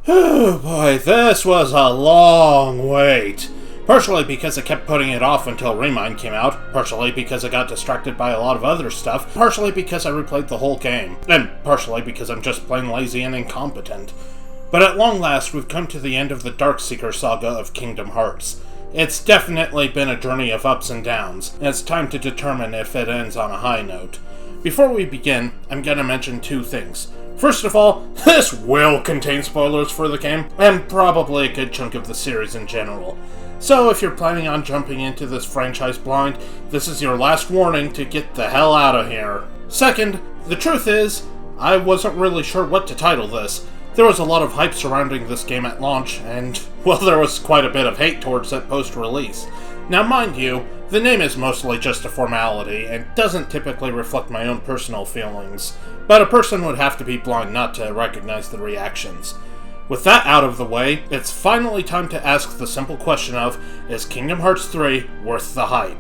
Oh boy, this was a long wait. Partially because I kept putting it off until Remind came out, partially because I got distracted by a lot of other stuff, partially because I replayed the whole game, and partially because I'm just plain lazy and incompetent. But at long last, we've come to the end of the Darkseeker Saga of Kingdom Hearts. It's definitely been a journey of ups and downs, and it's time to determine if it ends on a high note. Before we begin, I'm gonna mention two things. First of all, this will contain spoilers for the game, and probably a good chunk of the series in general. So if you're planning on jumping into this franchise blind, this is your last warning to get the hell out of here. Second, the truth is, I wasn't really sure what to title this. There was a lot of hype surrounding this game at launch, and, well, there was quite a bit of hate towards it post-release. Now mind you, the name is mostly just a formality, and doesn't typically reflect my own personal feelings, but a person would have to be blind not to recognize the reactions. With that out of the way, it's finally time to ask the simple question of, is Kingdom Hearts 3 worth the hype?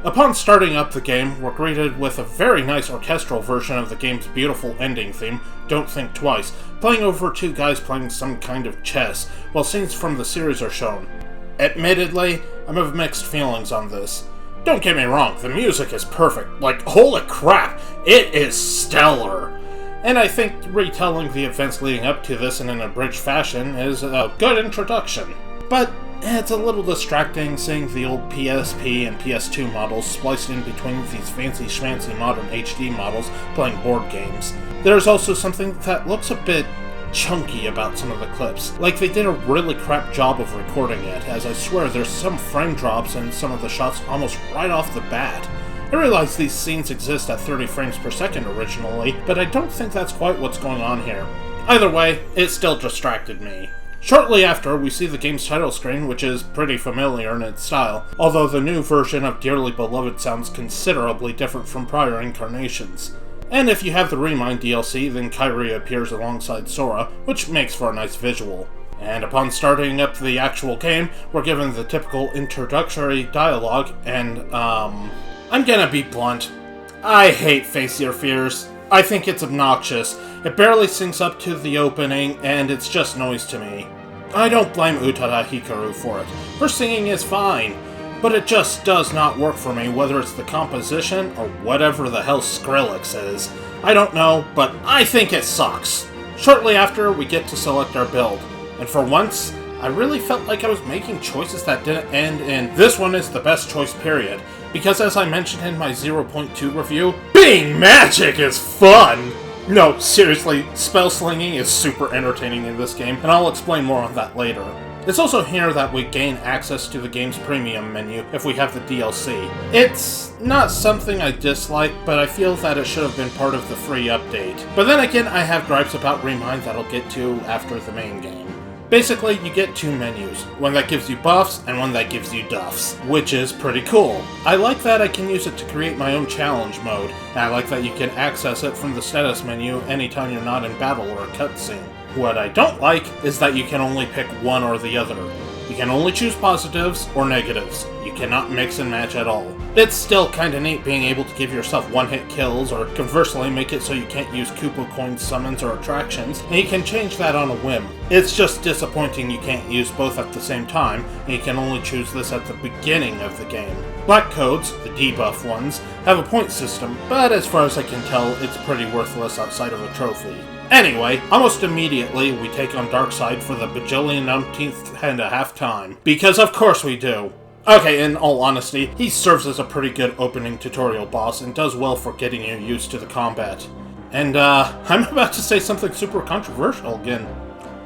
Upon starting up the game, we're greeted with a very nice orchestral version of the game's beautiful ending theme, Don't Think Twice, playing over two guys playing some kind of chess, while scenes from the series are shown. Admittedly, I'm of mixed feelings on this. Don't get me wrong, the music is perfect. Like, holy crap, it is stellar! And I think retelling the events leading up to this in an abridged fashion is a good introduction. But it's a little distracting seeing the old PSP and PS2 models spliced in between these fancy schmancy modern HD models playing board games. There's also something that looks a bit chunky about some of the clips. Like they did a really crap job of recording it, as I swear there's some frame drops in some of the shots almost right off the bat. I realize these scenes exist at 30 frames per second originally, but I don't think that's quite what's going on here. Either way, it still distracted me. Shortly after, we see the game's title screen, which is pretty familiar in its style, although the new version of Dearly Beloved sounds considerably different from prior incarnations. And if you have the Remind DLC, then Kairi appears alongside Sora, which makes for a nice visual. And upon starting up the actual game, we're given the typical introductory dialogue, and, I'm gonna be blunt. I hate Face Your Fears. I think it's obnoxious. It barely syncs up to the opening, and it's just noise to me. I don't blame Utada Hikaru for it. Her singing is fine, but it just does not work for me, whether it's the composition or whatever the hell Skrillex is. I don't know, but I think it sucks. Shortly after, we get to select our build, and for once, I really felt like I was making choices that didn't end in this one is the best choice period, because as I mentioned in my 0.2 review, being magic is fun! No, seriously, spell slinging is super entertaining in this game, and I'll explain more on that later. It's also here that we gain access to the game's premium menu if we have the DLC. It's not something I dislike, but I feel that it should have been part of the free update. But then again, I have gripes about Remind that I'll get to after the main game. Basically, you get two menus, one that gives you buffs and one that gives you duffs, which is pretty cool. I like that I can use it to create my own challenge mode, and I like that you can access it from the status menu anytime you're not in battle or a cutscene. What I don't like is that you can only pick one or the other. You can only choose positives or negatives. You cannot mix and match at all. It's still kinda neat being able to give yourself one-hit kills, or conversely make it so you can't use Koopa coin summons or attractions, and you can change that on a whim. It's just disappointing you can't use both at the same time, and you can only choose this at the beginning of the game. Black codes, the debuff ones, have a point system, but as far as I can tell, it's pretty worthless outside of a trophy. Anyway, almost immediately, we take on Darkseid for the bajillion-umpteenth and a half time. Because of course we do. Okay, in all honesty, he serves as a pretty good opening tutorial boss and does well for getting you used to the combat. And, I'm about to say something super controversial again.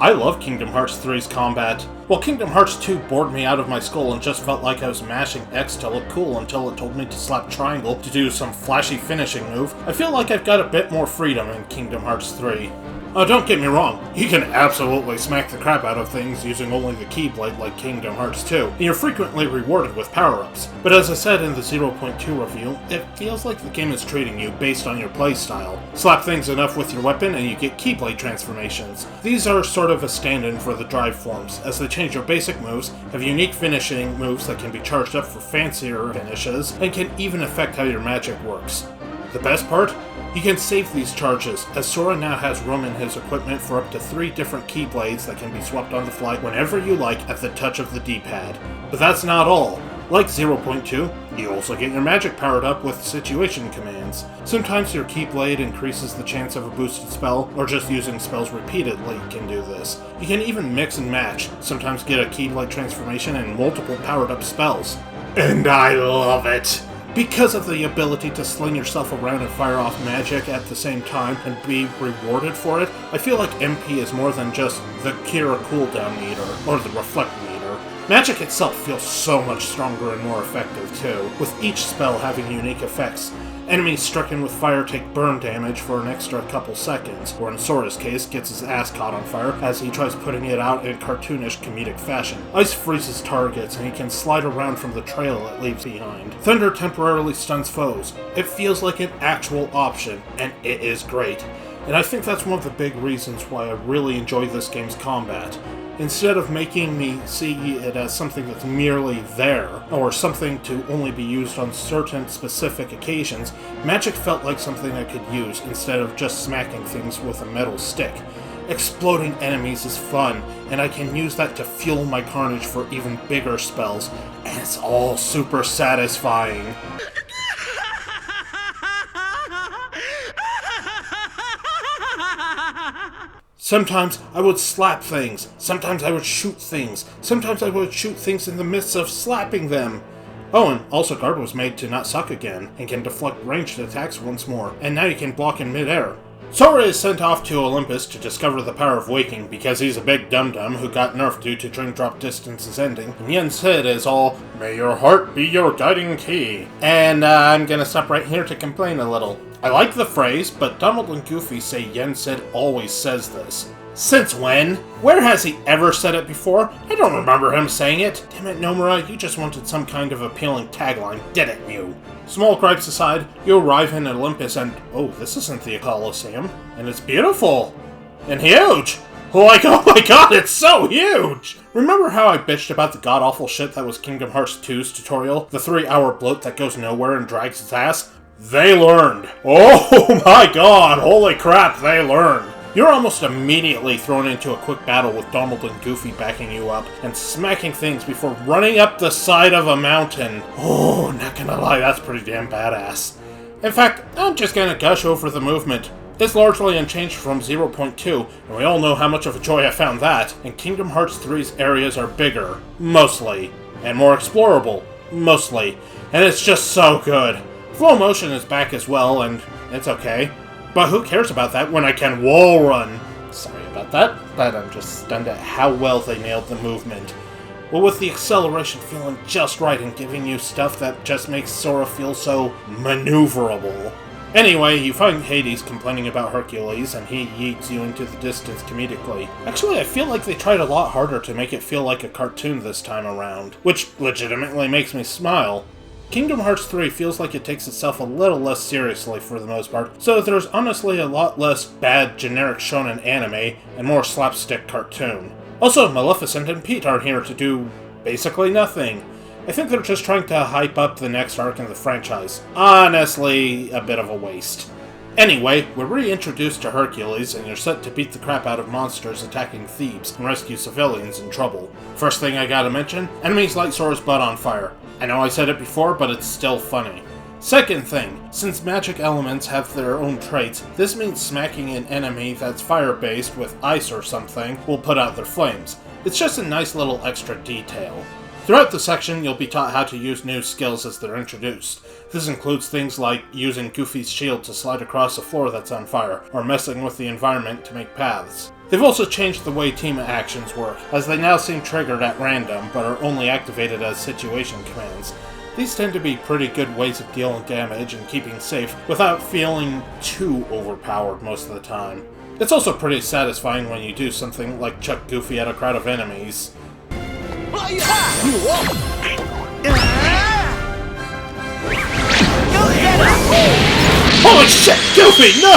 I love Kingdom Hearts 3's combat. While Kingdom Hearts 2 bored me out of my skull and just felt like I was mashing X to look cool until it told me to slap triangle to do some flashy finishing move, I feel like I've got a bit more freedom in Kingdom Hearts 3. Don't get me wrong, you can absolutely smack the crap out of things using only the Keyblade like Kingdom Hearts 2, and you're frequently rewarded with power-ups. But as I said in the 0.2 review, it feels like the game is treating you based on your playstyle. Slap things enough with your weapon and you get Keyblade transformations. These are sort of a stand-in for the drive forms, as they change your basic moves, have unique finishing moves that can be charged up for fancier finishes, and can even affect how your magic works. The best part? You can save these charges, as Sora now has room in his equipment for up to 3 different keyblades that can be swapped on the fly whenever you like at the touch of the D-pad. But that's not all. Like 0.2, you also get your magic powered up with situation commands. Sometimes your Keyblade increases the chance of a boosted spell, or just using spells repeatedly can do this. You can even mix and match, sometimes get a Keyblade transformation and multiple powered up spells. And I love it! Because of the ability to sling yourself around and fire off magic at the same time and be rewarded for it, I feel like MP is more than just the Kira cooldown meter, or the reflect meter. Magic itself feels so much stronger and more effective too, with each spell having unique effects. Enemies stricken with fire take burn damage for an extra couple seconds, or in Sora's case, gets his ass caught on fire as he tries putting it out in cartoonish comedic fashion. Ice freezes targets, and he can slide around from the trail it leaves behind. Thunder temporarily stuns foes. It feels like an actual option, and it is great. And I think that's one of the big reasons why I really enjoy this game's combat. Instead of making me see it as something that's merely there, or something to only be used on certain specific occasions, magic felt like something I could use instead of just smacking things with a metal stick. Exploding enemies is fun, and I can use that to fuel my carnage for even bigger spells, and it's all super satisfying. Sometimes I would slap things, sometimes I would shoot things, sometimes I would shoot things in the midst of slapping them. Oh, and also Guard was made to not suck again, and can deflect ranged attacks once more, and now you can block in midair. Sora is sent off to Olympus to discover the power of waking because he's a big dum-dum who got nerfed due to Dream Drop Distance's ending, and Yen's Sid is all, "May your heart be your guiding key." And I'm gonna stop right here to complain a little. I like the phrase, but Donald and Goofy say Yen Sid always says this. Since when? Where has he ever said it before? I don't remember him saying it. Damn it, Nomura, you just wanted some kind of appealing tagline, didn't you? Small gripes aside, you arrive in Olympus and, oh, this isn't the Colosseum, and it's beautiful. And huge! Like, oh my god, it's so huge! Remember how I bitched about the god-awful shit that was Kingdom Hearts 2's tutorial? The 3-hour bloat that goes nowhere and drags its ass? They learned. Oh my god, holy crap, they learned. You're almost immediately thrown into a quick battle with Donald and Goofy backing you up and smacking things before running up the side of a mountain. Oh, not gonna lie, that's pretty damn badass. In fact, I'm just gonna gush over the movement. It's largely unchanged from 0.2, and we all know how much of a joy I found that, and Kingdom Hearts 3's areas are bigger, mostly, and more explorable, mostly, and it's just so good. Flow motion is back as well, and it's okay. But who cares about that when I can wall run? Sorry about that, but I'm just stunned at how well they nailed the movement. Well, with the acceleration feeling just right and giving you stuff that just makes Sora feel so maneuverable. Anyway, you find Hades complaining about Hercules, and he yeets you into the distance comedically. Actually, I feel like they tried a lot harder to make it feel like a cartoon this time around, which legitimately makes me smile. Kingdom Hearts 3 feels like it takes itself a little less seriously for the most part, so there's honestly a lot less bad generic shonen anime and more slapstick cartoon. Also, Maleficent and Pete are here to do basically nothing. I think they're just trying to hype up the next arc in the franchise. Honestly, a bit of a waste. Anyway, we're reintroduced to Hercules, and you're set to beat the crap out of monsters attacking Thebes and rescue civilians in trouble. First thing I gotta mention, enemies light Sora's butt on fire. I know I said it before, but it's still funny. Second thing, since magic elements have their own traits, this means smacking an enemy that's fire-based with ice or something will put out their flames. It's just a nice little extra detail. Throughout the section, you'll be taught how to use new skills as they're introduced. This includes things like using Goofy's shield to slide across a floor that's on fire, or messing with the environment to make paths. They've also changed the way team actions work, as they now seem triggered at random, but are only activated as situation commands. These tend to be pretty good ways of dealing damage and keeping safe without feeling too overpowered most of the time. It's also pretty satisfying when you do something like chuck Goofy at a crowd of enemies. Holy shit, Goofy, no!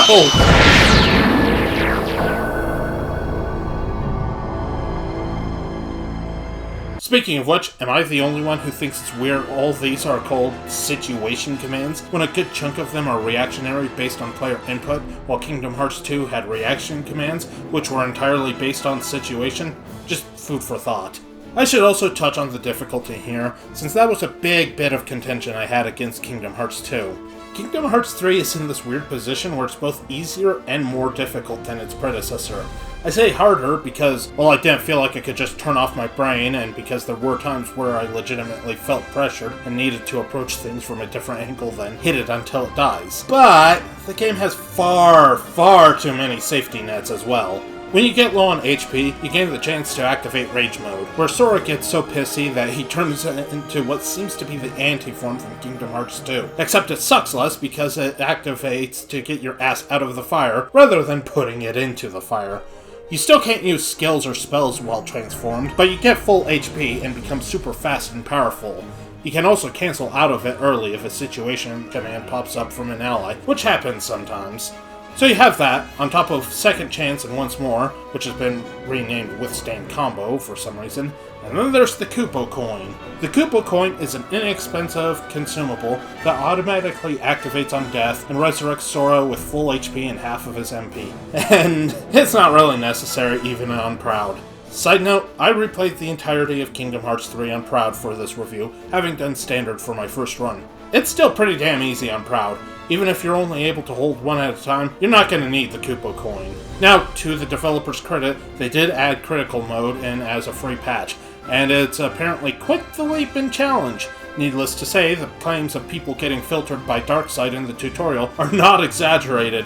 Speaking of which, am I the only one who thinks it's weird all these are called situation commands, when a good chunk of them are reactionary based on player input, while Kingdom Hearts 2 had reaction commands, which were entirely based on situation? Just food for thought. I should also touch on the difficulty here, since that was a big bit of contention I had against Kingdom Hearts 2. Kingdom Hearts 3 is in this weird position where it's both easier and more difficult than its predecessor. I say harder because, well, I didn't feel like I could just turn off my brain, and because there were times where I legitimately felt pressured and needed to approach things from a different angle than hit it until it dies. But the game has far, far too many safety nets as well. When you get low on HP, you gain the chance to activate Rage Mode, where Sora gets so pissy that he turns into what seems to be the anti-form from Kingdom Hearts 2. Except it sucks less because it activates to get your ass out of the fire, rather than putting it into the fire. You still can't use skills or spells while transformed, but you get full HP and become super fast and powerful. You can also cancel out of it early if a situation command pops up from an ally, which happens sometimes. So you have that, on top of Second Chance and Once More, which has been renamed Withstand Combo for some reason, and then there's the Koopa Coin. The Koopa Coin is an inexpensive consumable that automatically activates on death and resurrects Sora with full HP and half of his MP. And it's not really necessary even on Proud. Side note, I replayed the entirety of Kingdom Hearts 3 on Proud for this review, having done Standard for my first run. It's still pretty damn easy on Proud. Even if you're only able to hold one at a time, you're not going to need the Koopa Coin. Now, to the developers' credit, they did add Critical Mode in as a free patch, and it's apparently quite the leap and challenge. Needless to say, the claims of people getting filtered by Darkseid in the tutorial are not exaggerated.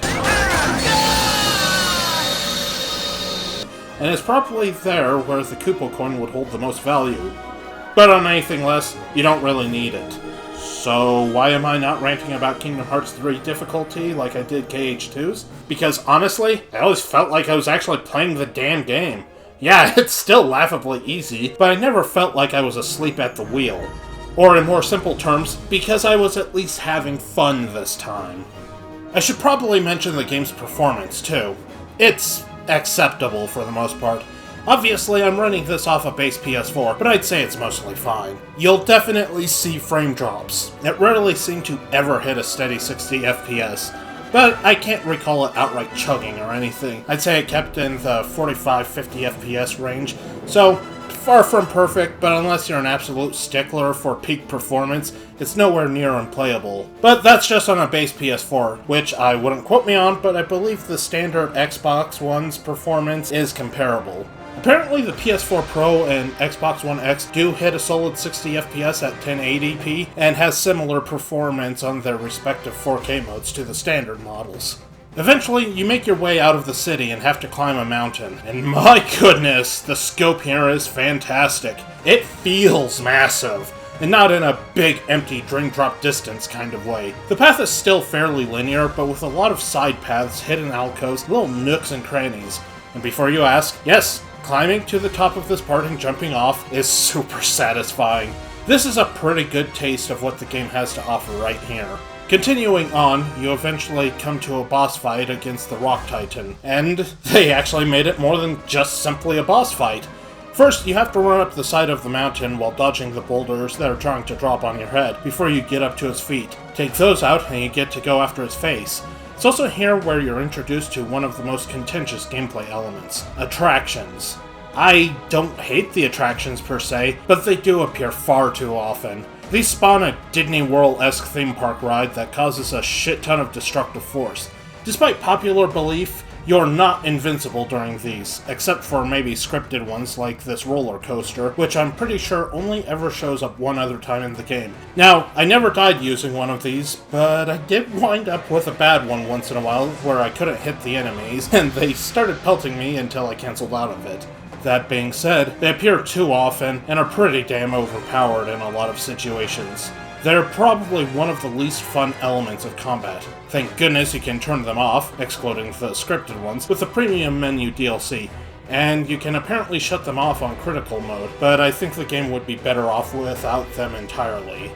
And it's probably there where the Koopa Coin would hold the most value. But on anything less, you don't really need it. So why am I not ranting about Kingdom Hearts 3 difficulty like I did KH2's? Because honestly, I always felt like I was actually playing the damn game. Yeah, it's still laughably easy, but I never felt like I was asleep at the wheel. Or in more simple terms, because I was at least having fun this time. I should probably mention the game's performance too. It's acceptable for the most part. Obviously, I'm running this off a base PS4, but I'd say it's mostly fine. You'll definitely see frame drops. It rarely seemed to ever hit a steady 60 FPS, but I can't recall it outright chugging or anything. I'd say it kept in the 45-50 FPS range, so far from perfect, but unless you're an absolute stickler for peak performance, it's nowhere near unplayable. But that's just on a base PS4, which I wouldn't quote me on, but I believe the standard Xbox One's performance is comparable. Apparently the PS4 Pro and Xbox One X do hit a solid 60 FPS at 1080p, and has similar performance on their respective 4K modes to the standard models. Eventually, you make your way out of the city and have to climb a mountain, and my goodness, the scope here is fantastic. It feels massive, and not in a big, empty, drink-drop distance kind of way. The path is still fairly linear, but with a lot of side paths, hidden alcoves, little nooks and crannies. And before you ask, yes, climbing to the top of this part and jumping off is super satisfying. This is a pretty good taste of what the game has to offer right here. Continuing on, you eventually come to a boss fight against the Rock Titan, and they actually made it more than just simply a boss fight. First, you have to run up the side of the mountain while dodging the boulders that are trying to drop on your head before you get up to his feet. Take those out and you get to go after his face. It's also here where you're introduced to one of the most contentious gameplay elements, attractions. I don't hate the attractions per se, but they do appear far too often. These spawn a Disney World-esque theme park ride that causes a shit ton of destructive force. Despite popular belief, you're not invincible during these, except for maybe scripted ones like this roller coaster, which I'm pretty sure only ever shows up one other time in the game. Now, I never died using one of these, but I did wind up with a bad one once in a while where I couldn't hit the enemies, and they started pelting me until I canceled out of it. That being said, they appear too often and are pretty damn overpowered in a lot of situations. They're probably one of the least fun elements of combat. Thank goodness you can turn them off, excluding the scripted ones, with the premium menu DLC, and you can apparently shut them off on critical mode, but I think the game would be better off without them entirely.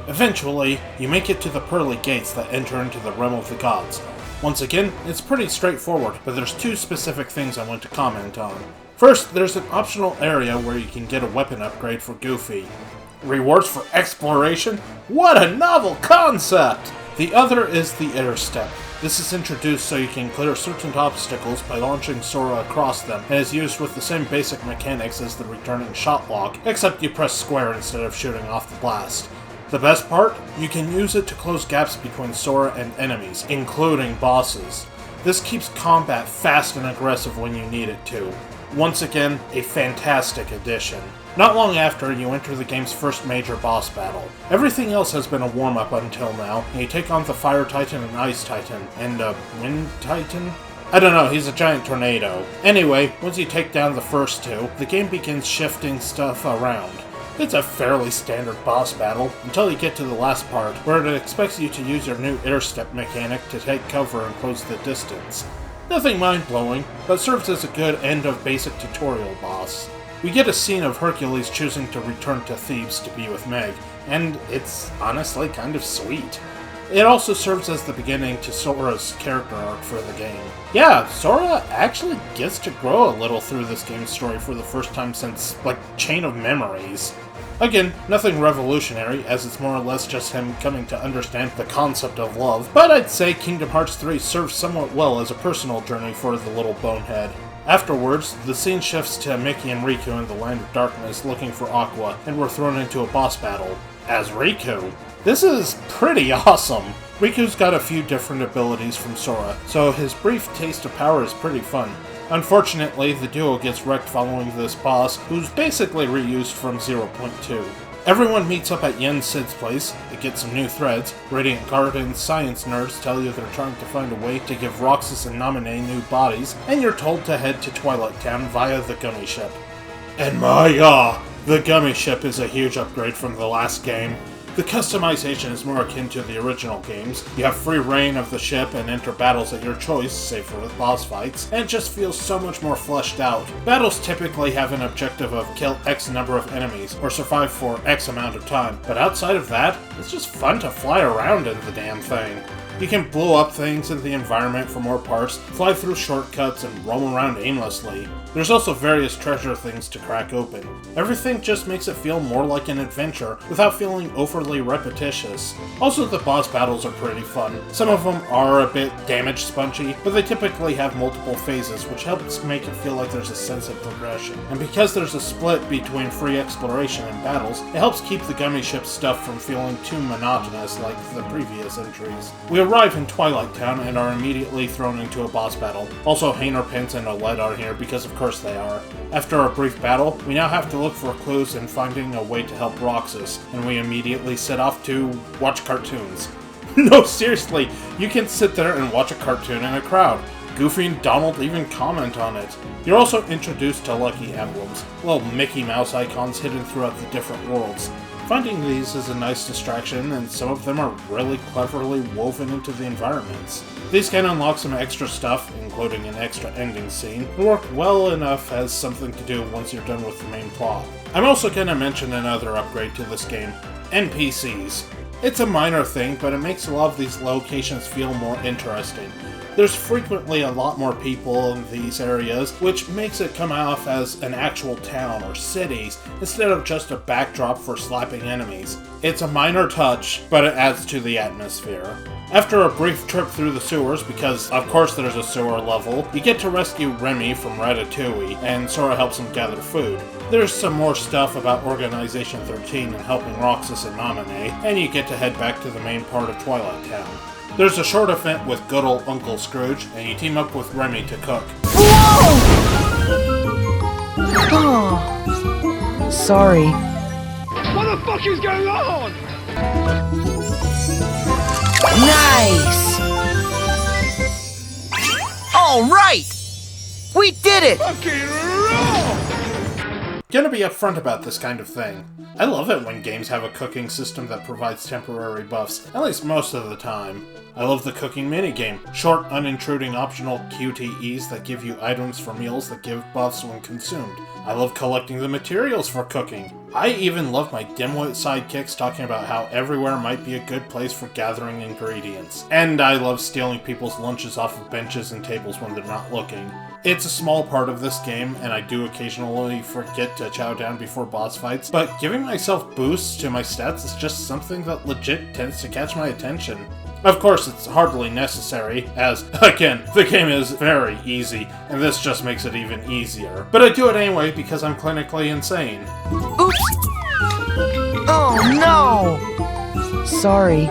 Eventually, you make it to the pearly gates that enter into the realm of the gods. Once again, it's pretty straightforward, but there's two specific things I want to comment on. First, there's an optional area where you can get a weapon upgrade for Goofy. Rewards for exploration? What a novel concept! The other is the air step. This is introduced so you can clear certain obstacles by launching Sora across them, and is used with the same basic mechanics as the returning shot lock, except you press square instead of shooting off the blast. The best part? You can use it to close gaps between Sora and enemies, including bosses. This keeps combat fast and aggressive when you need it to. Once again, a fantastic addition. Not long after, you enter the game's first major boss battle. Everything else has been a warm-up until now, and you take on the Fire Titan and Ice Titan, and Wind Titan? I don't know, he's a giant tornado. Anyway, once you take down the first two, the game begins shifting stuff around. It's a fairly standard boss battle, until you get to the last part, where it expects you to use your new air step mechanic to take cover and close the distance. Nothing mind-blowing, but serves as a good end-of-basic tutorial boss. We get a scene of Hercules choosing to return to Thebes to be with Meg, and it's honestly kind of sweet. It also serves as the beginning to Sora's character arc for the game. Yeah, Sora actually gets to grow a little through this game's story for the first time since, Chain of Memories. Again, nothing revolutionary, as it's more or less just him coming to understand the concept of love, but I'd say Kingdom Hearts 3 serves somewhat well as a personal journey for the little bonehead. Afterwards, the scene shifts to Mickey and Riku in the Land of Darkness looking for Aqua, and we're thrown into a boss battle. As Riku. This is pretty awesome! Riku's got a few different abilities from Sora, so his brief taste of power is pretty fun. Unfortunately, the duo gets wrecked following this boss, who's basically reused from 0.2. Everyone meets up at Yen Sid's place, they get some new threads, Radiant Guard and science nerds tell you they're trying to find a way to give Roxas and Naminé new bodies, and you're told to head to Twilight Town via the Gummy Ship. And the Gummy Ship is a huge upgrade from the last game. The customization is more akin to the original games. You have free reign of the ship and enter battles at your choice, save for with boss fights, and it just feels so much more fleshed out. Battles typically have an objective of kill X number of enemies, or survive for X amount of time, but outside of that, it's just fun to fly around in the damn thing. You can blow up things in the environment for more parts, fly through shortcuts, and roam around aimlessly. There's also various treasure things to crack open. Everything just makes it feel more like an adventure, without feeling overly repetitious. Also, the boss battles are pretty fun. Some of them are a bit damage spongy, but they typically have multiple phases, which helps make it feel like there's a sense of progression. And because there's a split between free exploration and battles, it helps keep the Gummy Ship stuff from feeling too monotonous like the previous entries. We arrive in Twilight Town and are immediately thrown into a boss battle. Also, Hainer Pence and Oled are here because of course they are. After a brief battle, we now have to look for clues and finding a way to help Roxas, and we immediately set off to watch cartoons. No, seriously, you can sit there and watch a cartoon in a crowd. Goofy and Donald even comment on it. You're also introduced to lucky emblems, little Mickey Mouse icons hidden throughout the different worlds. Finding these is a nice distraction, and some of them are really cleverly woven into the environments. These can unlock some extra stuff, including an extra ending scene, and work well enough as something to do once you're done with the main plot. I'm also going to mention another upgrade to this game: NPCs. It's a minor thing, but it makes a lot of these locations feel more interesting. There's frequently a lot more people in these areas, which makes it come off as an actual town or cities, instead of just a backdrop for slapping enemies. It's a minor touch, but it adds to the atmosphere. After a brief trip through the sewers, because of course there's a sewer level, you get to rescue Remy from Ratatouille, and Sora helps him gather food. There's some more stuff about Organization 13 and helping Roxas and Naminé, and you get to head back to the main part of Twilight Town. There's a short event with good old Uncle Scrooge, and you team up with Remy to cook. Whoa! Oh, sorry. What the fuck is going on? Nice! All right! We did it! Fucking rock! Gonna be upfront about this kind of thing. I love it when games have a cooking system that provides temporary buffs, at least most of the time. I love the cooking minigame, short, unintruding optional QTEs that give you items for meals that give buffs when consumed. I love collecting the materials for cooking. I even love my dimwit sidekicks talking about how everywhere might be a good place for gathering ingredients. And I love stealing people's lunches off of benches and tables when they're not looking. It's a small part of this game, and I do occasionally forget to chow down before boss fights, but giving myself boosts to my stats is just something that legit tends to catch my attention. Of course, it's hardly necessary, as, again, the game is very easy, and this just makes it even easier. But I do it anyway because I'm clinically insane. Oops! Oh no! Sorry.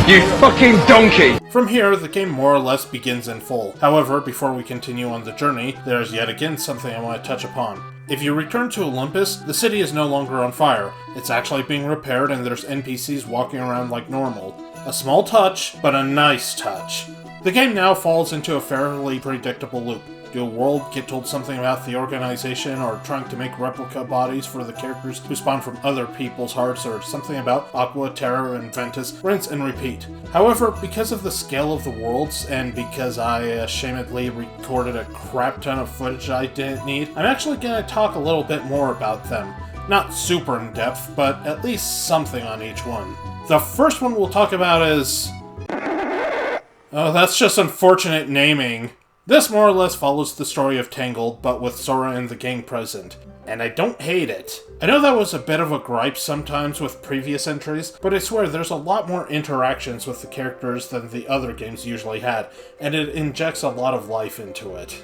You fucking donkey! From here, the game more or less begins in full. However, before we continue on the journey, there is yet again something I want to touch upon. If you return to Olympus, the city is no longer on fire. It's actually being repaired and there's NPCs walking around like normal. A small touch, but a nice touch. The game now falls into a fairly predictable loop. Do a world get told something about the organization, or trying to make replica bodies for the characters who spawn from other people's hearts, or something about Aqua, Terra, and Ventus, rinse and repeat. However, because of the scale of the worlds, and because I ashamedly recorded a crap ton of footage I didn't need, I'm actually going to talk a little bit more about them. Not super in depth, but at least something on each one. The first one we'll talk about is... oh, that's just unfortunate naming. This more or less follows the story of Tangled, but with Sora and the gang present. And I don't hate it. I know that was a bit of a gripe sometimes with previous entries, but I swear there's a lot more interactions with the characters than the other games usually had, and it injects a lot of life into it.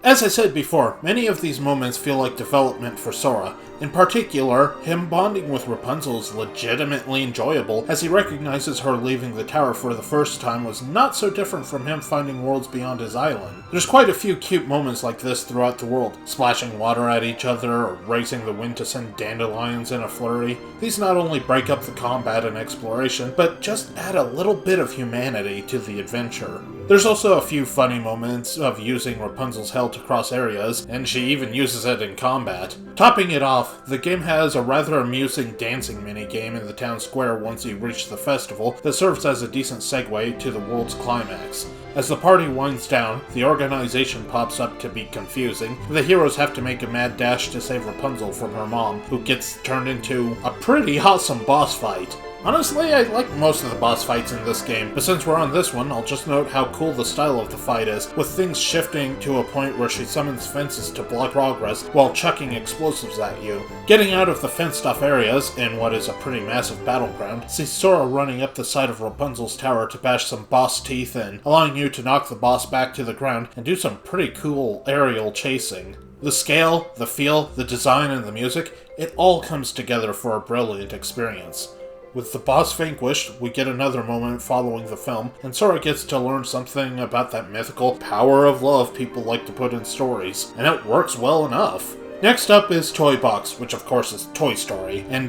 As I said before, many of these moments feel like development for Sora. In particular, him bonding with Rapunzel is legitimately enjoyable, as he recognizes her leaving the tower for the first time was not so different from him finding worlds beyond his island. There's quite a few cute moments like this throughout the world, splashing water at each other, or raising the wind to send dandelions in a flurry. These not only break up the combat and exploration, but just add a little bit of humanity to the adventure. There's also a few funny moments of using Rapunzel's hell to cross areas, and she even uses it in combat. Topping it off, the game has a rather amusing dancing minigame in the town square once you reach the festival that serves as a decent segue to the world's climax. As the party winds down, the organization pops up to be confusing. The heroes have to make a mad dash to save Rapunzel from her mom, who gets turned into a pretty awesome boss fight. Honestly, I like most of the boss fights in this game, but since we're on this one, I'll just note how cool the style of the fight is, with things shifting to a point where she summons fences to block progress while chucking explosives at you. Getting out of the fenced-off areas, in what is a pretty massive battleground, sees Sora running up the side of Rapunzel's tower to bash some boss teeth in, allowing you to knock the boss back to the ground and do some pretty cool aerial chasing. The scale, the feel, the design, and the music, it all comes together for a brilliant experience. With the boss vanquished, we get another moment following the film, and Sora gets to learn something about that mythical power of love people like to put in stories, and it works well enough. Next up is Toy Box, which of course is Toy Story, and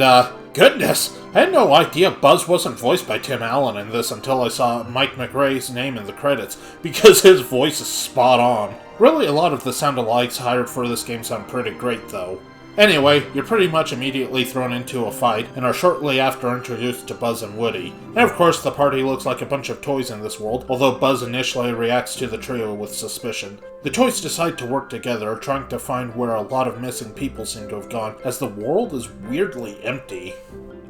goodness, I had no idea Buzz wasn't voiced by Tim Allen in this until I saw Mike McRae's name in the credits, because his voice is spot on. Really, a lot of the sound-alikes hired for this game sound pretty great though. Anyway, you're pretty much immediately thrown into a fight, and are shortly after introduced to Buzz and Woody. And of course, the party looks like a bunch of toys in this world, although Buzz initially reacts to the trio with suspicion. The toys decide to work together, trying to find where a lot of missing people seem to have gone, as the world is weirdly empty.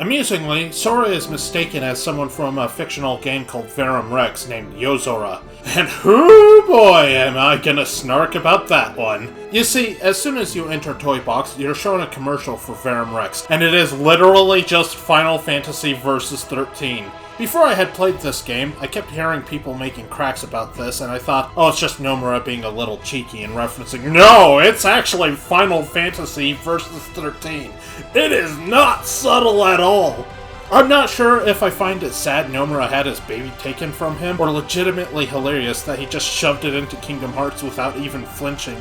Amusingly, Sora is mistaken as someone from a fictional game called Verum Rex named Yozora. And hoo boy am I gonna snark about that one. You see, as soon as you enter Toy Box, you're shown a commercial for Verum Rex, and it is literally just Final Fantasy Versus 13. Before I had played this game, I kept hearing people making cracks about this, and I thought, oh, it's just Nomura being a little cheeky and referencing, no, it's actually Final Fantasy Versus 13. It is not subtle at all. I'm not sure if I find it sad Nomura had his baby taken from him, or legitimately hilarious that he just shoved it into Kingdom Hearts without even flinching.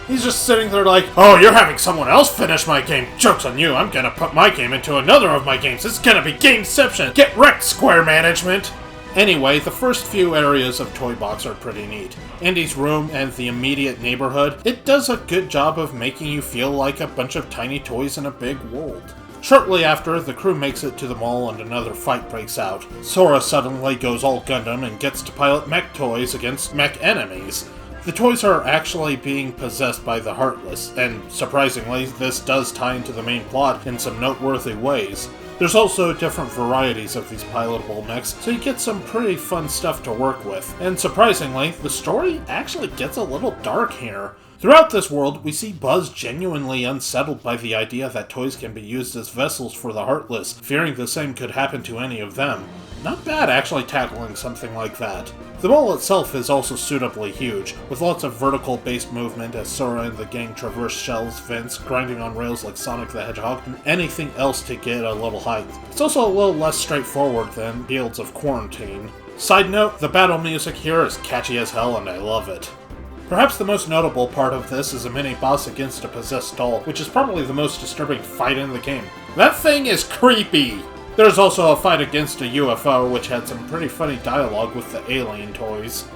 He's just sitting there like, oh, you're having someone else finish my game. Joke's on you, I'm gonna put my game into another of my games. It's gonna be Gameception. Get wrecked, Square Management. Anyway, the first few areas of Toy Box are pretty neat. Andy's room and the immediate neighborhood, it does a good job of making you feel like a bunch of tiny toys in a big world. Shortly after, the crew makes it to the mall and another fight breaks out. Sora suddenly goes all Gundam and gets to pilot mech toys against mech enemies. The toys are actually being possessed by the Heartless, and surprisingly, this does tie into the main plot in some noteworthy ways. There's also different varieties of these pilotable mechs, so you get some pretty fun stuff to work with. And surprisingly, the story actually gets a little dark here. Throughout this world, we see Buzz genuinely unsettled by the idea that toys can be used as vessels for the Heartless, fearing the same could happen to any of them. Not bad actually tackling something like that. The mall itself is also suitably huge, with lots of vertical-based movement as Sora and the gang traverse shelves, vents, grinding on rails like Sonic the Hedgehog, and anything else to get a little height. It's also a little less straightforward than Fields of Quarantine. Side note, the battle music here is catchy as hell and I love it. Perhaps the most notable part of this is a mini-boss against a possessed doll, which is probably the most disturbing fight in the game. That thing is creepy! There's also a fight against a UFO, which had some pretty funny dialogue with the alien toys.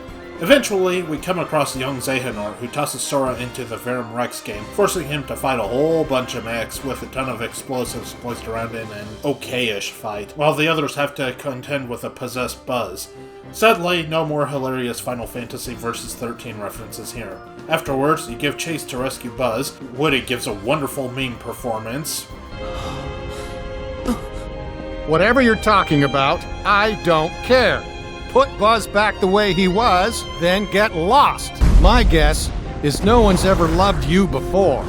Eventually, we come across young Xehanort, who tosses Sora into the Verum Rex game, forcing him to fight a whole bunch of mechs with a ton of explosives placed around in an okay-ish fight, while the others have to contend with a possessed Buzz. Sadly, no more hilarious Final Fantasy Versus 13 references here. Afterwards, you give chase to rescue Buzz. Woody gives a wonderful meme performance. Whatever you're talking about, I don't care. Put Buzz back the way he was, then get lost. My guess is no one's ever loved you before.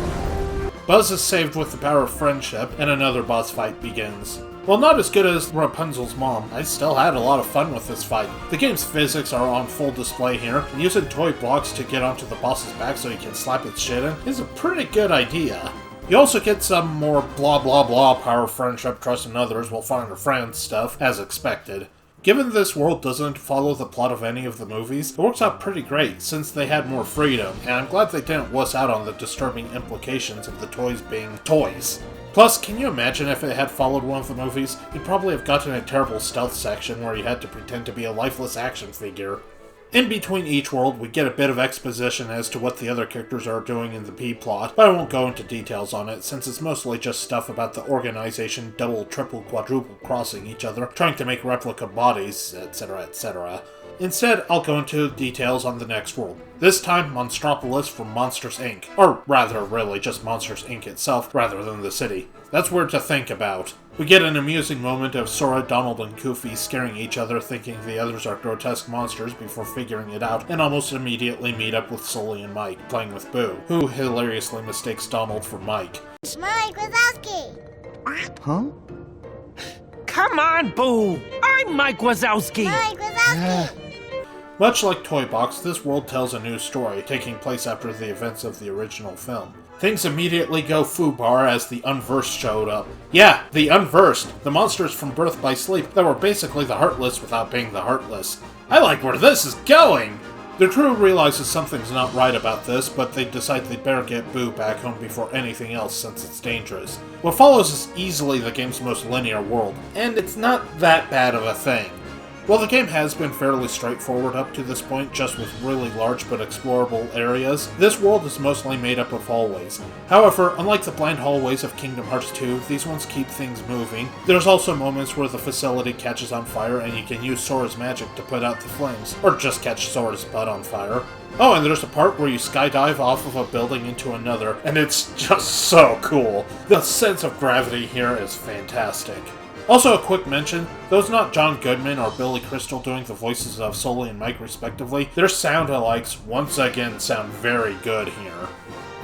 Buzz is saved with the power of friendship, and another boss fight begins. While not as good as Rapunzel's mom, I still had a lot of fun with this fight. The game's physics are on full display here, and using toy blocks to get onto the boss's back so he can slap its shit in is a pretty good idea. You also get some more blah blah blah power, friendship, trust in others, will find your friends stuff, as expected. Given this world doesn't follow the plot of any of the movies, it works out pretty great since they had more freedom, and I'm glad they didn't wuss out on the disturbing implications of the toys being toys. Plus, can you imagine if it had followed one of the movies? You'd probably have gotten a terrible stealth section where you had to pretend to be a lifeless action figure. In between each world, we get a bit of exposition as to what the other characters are doing in the B-plot, but I won't go into details on it since it's mostly just stuff about the organization double, triple, quadruple crossing each other, trying to make replica bodies, etc, etc. Instead, I'll go into details on the next world. This time, Monstropolis from Monsters Inc. Or rather, really, just Monsters Inc. itself, rather than the city. That's weird to think about. We get an amusing moment of Sora, Donald, and Goofy scaring each other thinking the others are grotesque monsters before figuring it out, and almost immediately meet up with Sully and Mike, playing with Boo, who hilariously mistakes Donald for Mike. Mike Wazowski! Huh? Come on, Boo! I'm Mike Wazowski! Mike Wazowski! Much like Toy Box, this world tells a new story, taking place after the events of the original film. Things immediately go foobar as the Unversed showed up. Yeah, the Unversed, the monsters from Birth by Sleep that were basically the Heartless without being the Heartless. I like where this is going! The crew realizes something's not right about this, but they decide they'd better get Boo back home before anything else since it's dangerous. What follows is easily the game's most linear world, and it's not that bad of a thing. While the game has been fairly straightforward up to this point, just with really large but explorable areas, this world is mostly made up of hallways. However, unlike the bland hallways of Kingdom Hearts 2, these ones keep things moving. There's also moments where the facility catches on fire and you can use Sora's magic to put out the flames, or just catch Sora's butt on fire. Oh, and there's a part where you skydive off of a building into another, and it's just so cool. The sense of gravity here is fantastic. Also, a quick mention, though it's not John Goodman or Billy Crystal doing the voices of Sully and Mike respectively, their sound-alikes once again sound very good here.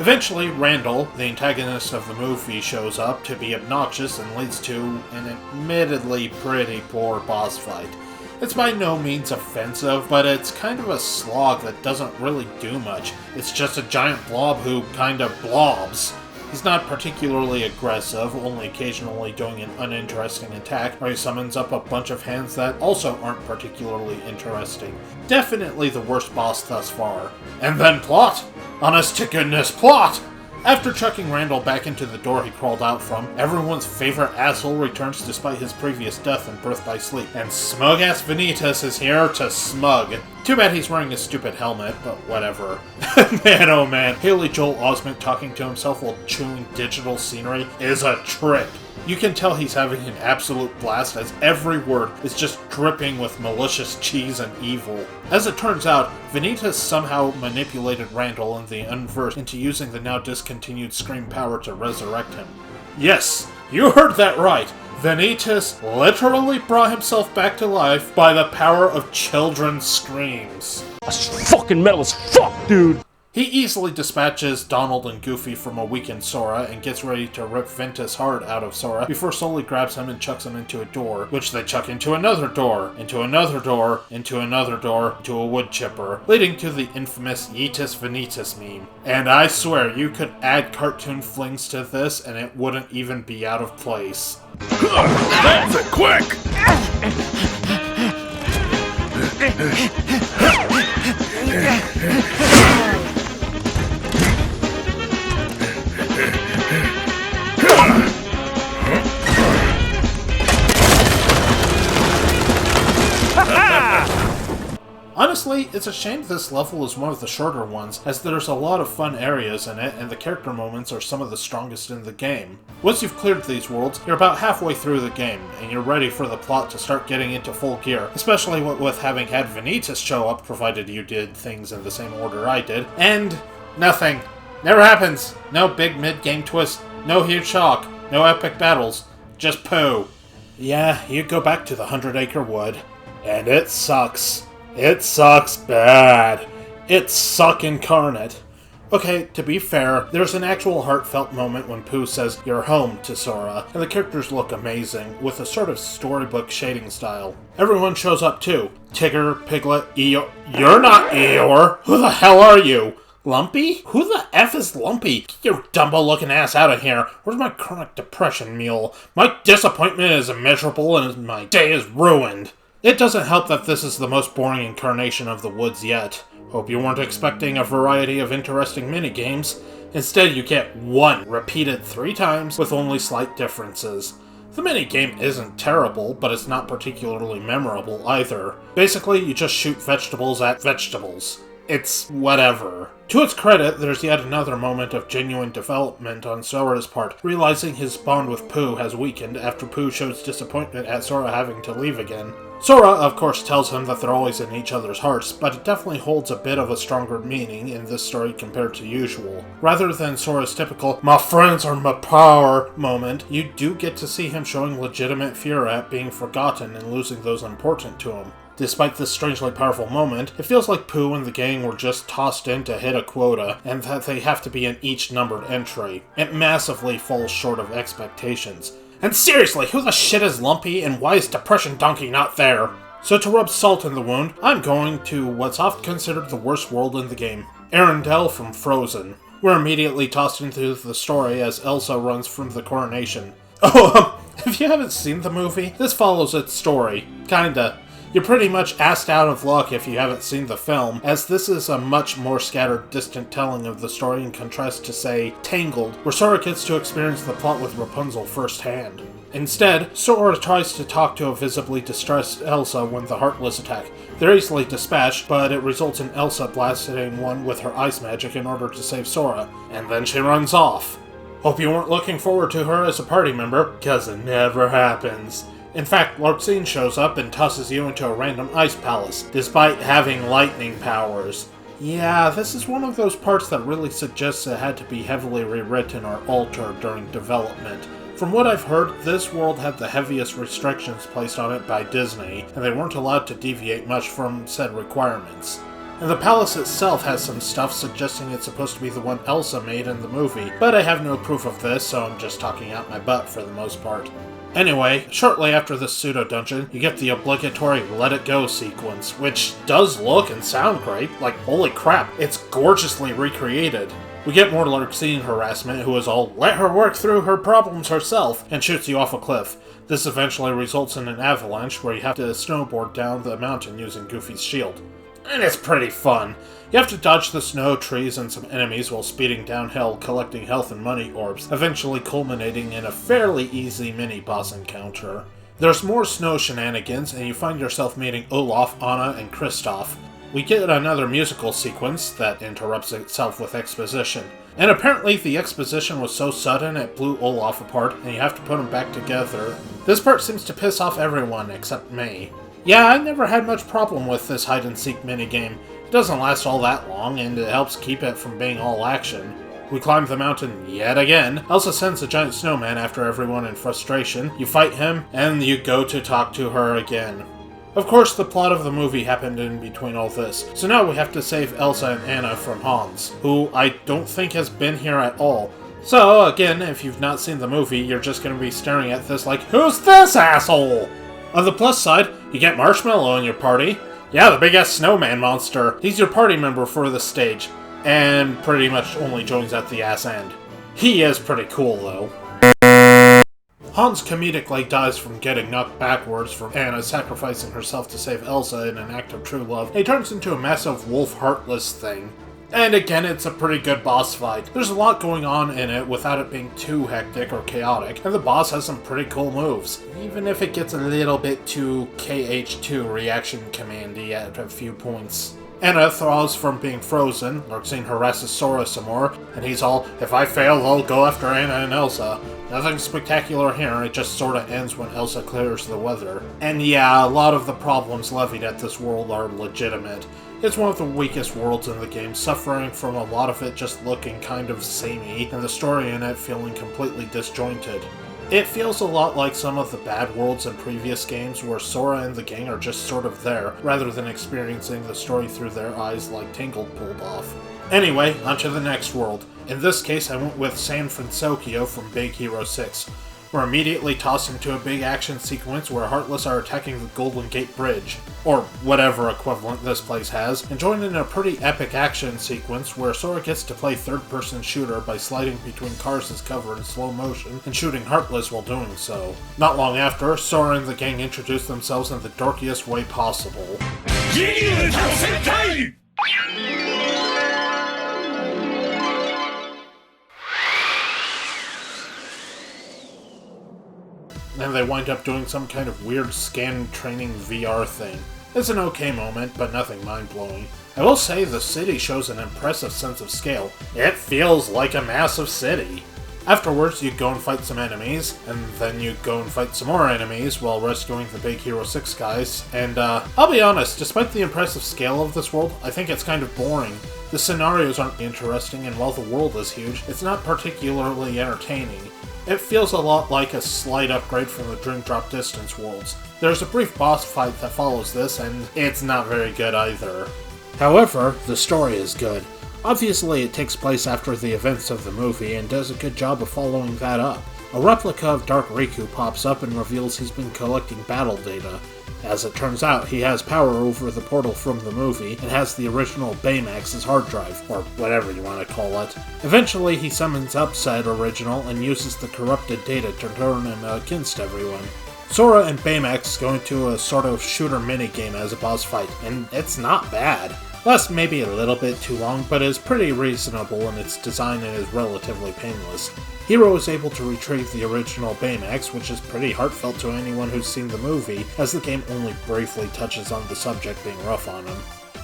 Eventually, Randall, the antagonist of the movie, shows up to be obnoxious and leads to an admittedly pretty poor boss fight. It's by no means offensive, but it's kind of a slog that doesn't really do much. It's just a giant blob who kind of blobs. He's not particularly aggressive, only occasionally doing an uninteresting attack, or he summons up a bunch of hands that also aren't particularly interesting. Definitely the worst boss thus far. And then plot! Honest to goodness, plot! After chucking Randall back into the door he crawled out from, everyone's favorite asshole returns despite his previous death in Birth by Sleep, and smug-ass Vanitas is here to smug. Too bad he's wearing a stupid helmet, but whatever. Man oh man, Haley Joel Osment talking to himself while chewing digital scenery is a trip. You can tell he's having an absolute blast as every word is just dripping with malicious cheese and evil. As it turns out, Vanitas somehow manipulated Randall and the Unversed into using the now discontinued Scream power to resurrect him. Yes, you heard that right. Vanitas literally brought himself back to life by the power of children's screams. That's fucking metal as fuck, dude! He easily dispatches Donald and Goofy from a weakened Sora and gets ready to rip Ventus' heart out of Sora before Sully grabs him and chucks him into a door, which they chuck into another door, into another door, into another door, to a wood chipper, leading to the infamous Yeetus Vanitas meme. And I swear, you could add cartoon flings to this and it wouldn't even be out of place. That's it, quick! Honestly, it's a shame this level is one of the shorter ones, as there's a lot of fun areas in it, and the character moments are some of the strongest in the game. Once you've cleared these worlds, you're about halfway through the game, and you're ready for the plot to start getting into full gear, especially with having had Vanitas show up, provided you did things in the same order I did, and nothing. Never happens. No big mid-game twist, no huge shock, no epic battles, just poo. Yeah, you go back to the 100-acre wood, and it sucks. It sucks bad. It's suck incarnate. Okay, to be fair, there's an actual heartfelt moment when Pooh says, "You're home," to Sora, and the characters look amazing, with a sort of storybook shading style. Everyone shows up too. Tigger, Piglet, Eeyore. You're not Eeyore! Who the hell are you? Lumpy? Who the F is Lumpy? Get your Dumbo-looking ass out of here. Where's my chronic depression mule? My disappointment is immeasurable and my day is ruined. It doesn't help that this is the most boring incarnation of the woods yet. Hope you weren't expecting a variety of interesting minigames. Instead, you get one, repeated 3 times, with only slight differences. The minigame isn't terrible, but it's not particularly memorable either. Basically, you just shoot vegetables at vegetables. It's whatever. To its credit, there's yet another moment of genuine development on Sora's part, realizing his bond with Pooh has weakened after Pooh shows disappointment at Sora having to leave again. Sora, of course, tells him that they're always in each other's hearts, but it definitely holds a bit of a stronger meaning in this story compared to usual. Rather than Sora's typical, "my friends are my power" moment, you do get to see him showing legitimate fear at being forgotten and losing those important to him. Despite this strangely powerful moment, it feels like Pooh and the gang were just tossed in to hit a quota, and that they have to be in each numbered entry. It massively falls short of expectations. And seriously, who the shit is Lumpy, and why is Depression Donkey not there? So to rub salt in the wound, I'm going to what's often considered the worst world in the game, Arendelle from Frozen. We're immediately tossed into the story as Elsa runs from the coronation. Oh, if you haven't seen the movie, this follows its story. Kinda. You're pretty much assed out of luck if you haven't seen the film, as this is a much more scattered, distant telling of the story in contrast to, say, Tangled, where Sora gets to experience the plot with Rapunzel firsthand. Instead, Sora tries to talk to a visibly distressed Elsa when the Heartless attack. They're easily dispatched, but it results in Elsa blasting one with her ice magic in order to save Sora, and then she runs off. Hope you weren't looking forward to her as a party member, cause it never happens. In fact, Larxene shows up and tosses you into a random ice palace, despite having lightning powers. Yeah, this is one of those parts that really suggests it had to be heavily rewritten or altered during development. From what I've heard, this world had the heaviest restrictions placed on it by Disney, and they weren't allowed to deviate much from said requirements. And the palace itself has some stuff suggesting it's supposed to be the one Elsa made in the movie, but I have no proof of this, so I'm just talking out my butt for the most part. Anyway, shortly after this pseudo-dungeon, you get the obligatory Let It Go sequence, which does look and sound great. Like, holy crap, it's gorgeously recreated. We get more Larxene harassment, who is all, "let her work through her problems herself," and shoots you off a cliff. This eventually results in an avalanche, where you have to snowboard down the mountain using Goofy's shield. And it's pretty fun. You have to dodge the snow, trees, and some enemies while speeding downhill, collecting health and money orbs, eventually culminating in a fairly easy mini-boss encounter. There's more snow shenanigans, and you find yourself meeting Olaf, Anna, and Kristoff. We get another musical sequence that interrupts itself with exposition. And apparently the exposition was so sudden it blew Olaf apart, and you have to put them back together. This part seems to piss off everyone except me. Yeah, I never had much problem with this hide-and-seek minigame. It doesn't last all that long, and it helps keep it from being all action. We climb the mountain yet again. Elsa sends a giant snowman after everyone in frustration. You fight him, and you go to talk to her again. Of course, the plot of the movie happened in between all this, so now we have to save Elsa and Anna from Hans, who I don't think has been here at all. So, again, if you've not seen the movie, you're just gonna be staring at this like, who's this asshole? On the plus side, you get Marshmallow in your party. Yeah, the big-ass snowman monster. He's your party member for this stage, and pretty much only joins at the ass end. He is pretty cool, though. Hans comedically dies from getting knocked backwards from Anna sacrificing herself to save Elsa in an act of true love. He turns into a massive wolf heartless thing. And again, it's a pretty good boss fight. There's a lot going on in it without it being too hectic or chaotic, and the boss has some pretty cool moves, even if it gets a little bit too KH2 reaction commandy at a few points. Anna thaws from being frozen, Darkseeker harasses Sora some more, and he's all, if I fail, I'll go after Anna and Elsa. Nothing spectacular here, it just sorta ends when Elsa clears the weather. And yeah, a lot of the problems levied at this world are legitimate. It's one of the weakest worlds in the game, suffering from a lot of it just looking kind of samey, and the story in it feeling completely disjointed. It feels a lot like some of the bad worlds in previous games where Sora and the gang are just sort of there, rather than experiencing the story through their eyes like Tangled pulled off. Anyway, onto the next world. In this case, I went with San Francisco from Big Hero 6. We're immediately tossed into a big action sequence where Heartless are attacking the Golden Gate Bridge, or whatever equivalent this place has, and joined in a pretty epic action sequence where Sora gets to play third-person shooter by sliding between cars as cover in slow motion and shooting Heartless while doing so. Not long after, Sora and the gang introduce themselves in the dorkiest way possible. And they wind up doing some kind of weird scan training VR thing. It's an okay moment, but nothing mind-blowing. I will say the city shows an impressive sense of scale. It feels like a massive city. Afterwards, you go and fight some enemies, and then you go and fight some more enemies while rescuing the Big Hero 6 guys, and I'll be honest, despite the impressive scale of this world, I think it's kind of boring. The scenarios aren't interesting, and while the world is huge, it's not particularly entertaining. It feels a lot like a slight upgrade from the Dream Drop Distance worlds. There's a brief boss fight that follows this, and it's not very good either. However, the story is good. Obviously, it takes place after the events of the movie and does a good job of following that up. A replica of Dark Riku pops up and reveals he's been collecting battle data. As it turns out, he has power over the portal from the movie and has the original Baymax's hard drive, or whatever you want to call it. Eventually, he summons up said original and uses the corrupted data to turn him against everyone. Sora and Baymax go into a sort of shooter minigame as a boss fight, and it's not bad. Lasts maybe a little bit too long, but is pretty reasonable in its design and is relatively painless. Hero is able to retrieve the original Baymax, which is pretty heartfelt to anyone who's seen the movie, as the game only briefly touches on the subject being rough on him.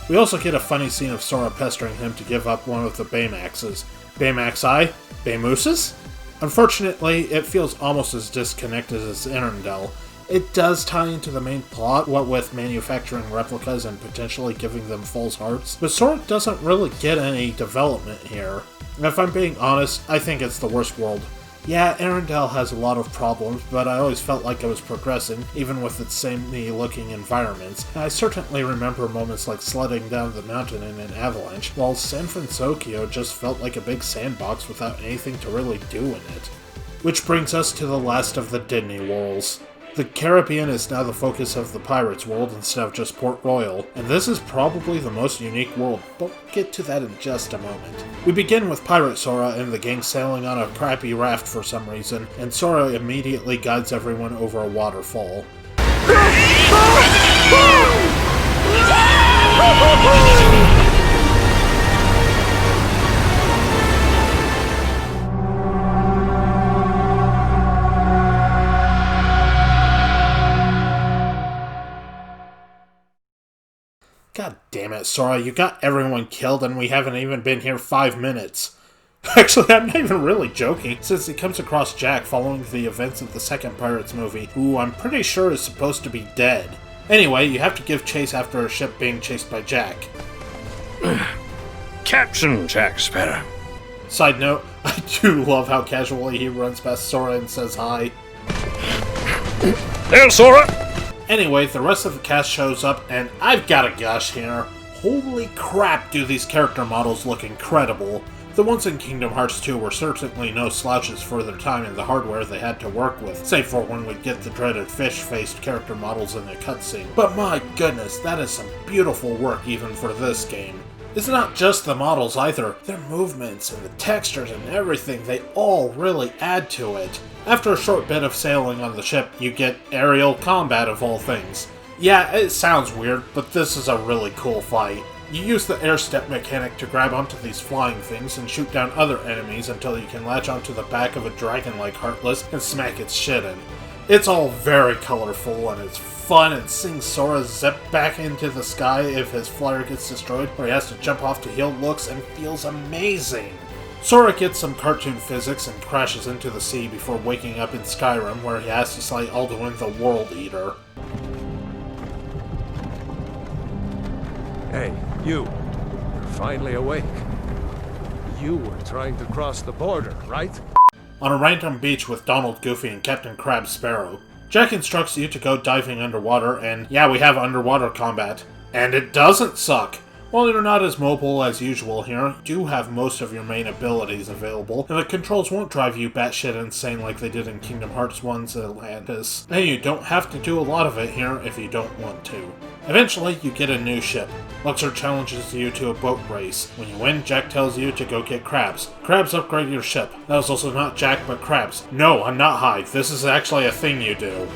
We also get a funny scene of Sora pestering him to give up one of the Baymaxes. Baymax I? Baymooses? Unfortunately, it feels almost as disconnected as Arendelle. It does tie into the main plot, what with manufacturing replicas and potentially giving them false hearts, but Sora doesn't really get any development here. And if I'm being honest, I think it's the worst world. Yeah, Arendelle has a lot of problems, but I always felt like I was progressing, even with its samey-looking environments. And I certainly remember moments like sledding down the mountain in an avalanche, while San Francisco just felt like a big sandbox without anything to really do in it. Which brings us to the last of the Disney worlds. The Caribbean is now the focus of the Pirates world instead of just Port Royal, and this is probably the most unique world, but we'll get to that in just a moment. We begin with Pirate Sora and the gang sailing on a crappy raft for some reason, and Sora immediately guides everyone over a waterfall. God damn it, Sora, you got everyone killed and we haven't even been here 5 minutes. Actually, I'm not even really joking, since he comes across Jack following the events of the second Pirates movie, who I'm pretty sure is supposed to be dead. Anyway, you have to give chase after a ship being chased by Jack. Captain Jack Sparrow. Side note, I do love how casually he runs past Sora and says hi. There, Sora! Anyway, the rest of the cast shows up, and I've got a gush here. Holy crap, do these character models look incredible. The ones in Kingdom Hearts 2 were certainly no slouches for their time and the hardware they had to work with, save for when we get the dreaded fish-faced character models in a cutscene. But my goodness, that is some beautiful work even for this game. It's not just the models either, their movements and the textures and everything, they all really add to it. After a short bit of sailing on the ship, you get aerial combat of all things. Yeah, it sounds weird, but this is a really cool fight. You use the air step mechanic to grab onto these flying things and shoot down other enemies until you can latch onto the back of a dragon like Heartless and smack its shit in. It's all very colorful and it's fun, and seeing Sora zip back into the sky if his flyer gets destroyed or he has to jump off to heal looks and feels amazing. Sora gets some cartoon physics and crashes into the sea before waking up in Skyrim where he has to slay Alduin the World Eater. Hey, you. You're finally awake. You were trying to cross the border, right? On a random beach with Donald, Goofy, and Captain Crab Sparrow, Jack instructs you to go diving underwater, and yeah, we have underwater combat. And it doesn't suck! While you're not as mobile as usual here, you do have most of your main abilities available, and the controls won't drive you batshit insane like they did in Kingdom Hearts 1's Atlantis, and you don't have to do a lot of it here if you don't want to. Eventually, you get a new ship. Luxor challenges you to a boat race. When you win, Jack tells you to go get crabs. Crabs upgrade your ship. That was also not Jack, but crabs. No, I'm not high. This is actually a thing you do.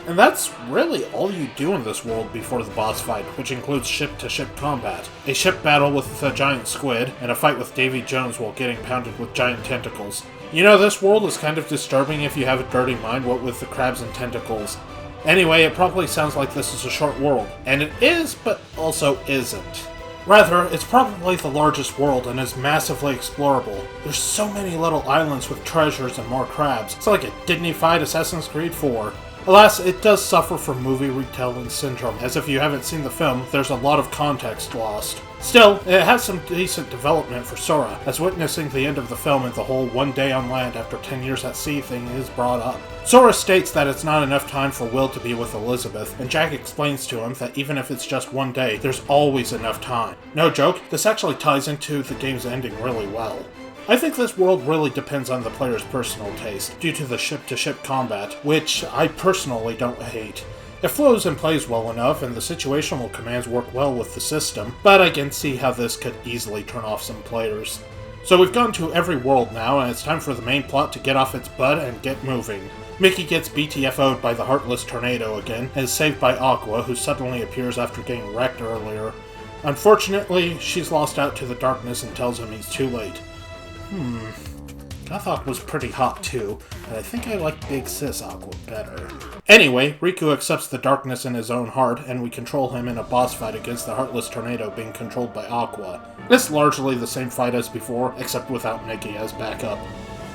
And that's really all you do in this world before the boss fight, which includes ship-to-ship combat. A ship battle with a giant squid, and a fight with Davy Jones while getting pounded with giant tentacles. You know, this world is kind of disturbing if you have a dirty mind, what with the crabs and tentacles. Anyway, it probably sounds like this is a short world, and it is, but also isn't. Rather, it's probably the largest world and is massively explorable. There's so many little islands with treasures and more crabs. It's like a dignified Assassin's Creed 4. Alas, it does suffer from movie retelling syndrome, as if you haven't seen the film, there's a lot of context lost. Still, it has some decent development for Sora, as witnessing the end of the film and the whole one day on land after 10 years at sea thing is brought up. Sora states that it's not enough time for Will to be with Elizabeth, and Jack explains to him that even if it's just one day, there's always enough time. No joke, this actually ties into the game's ending really well. I think this world really depends on the player's personal taste, due to the ship-to-ship combat, which I personally don't hate. It flows and plays well enough, and the situational commands work well with the system, but I can see how this could easily turn off some players. So we've gone to every world now, and it's time for the main plot to get off its butt and get moving. Mickey gets BTFO'd by the Heartless Tornado again, and is saved by Aqua, who suddenly appears after getting wrecked earlier. Unfortunately, she's lost out to the darkness and tells him he's too late. Goth Aqua's pretty hot too, but I think I like Big Sis Aqua better. Anyway, Riku accepts the darkness in his own heart, and we control him in a boss fight against the Heartless Tornado being controlled by Aqua. It's largely the same fight as before, except without Mickey as backup.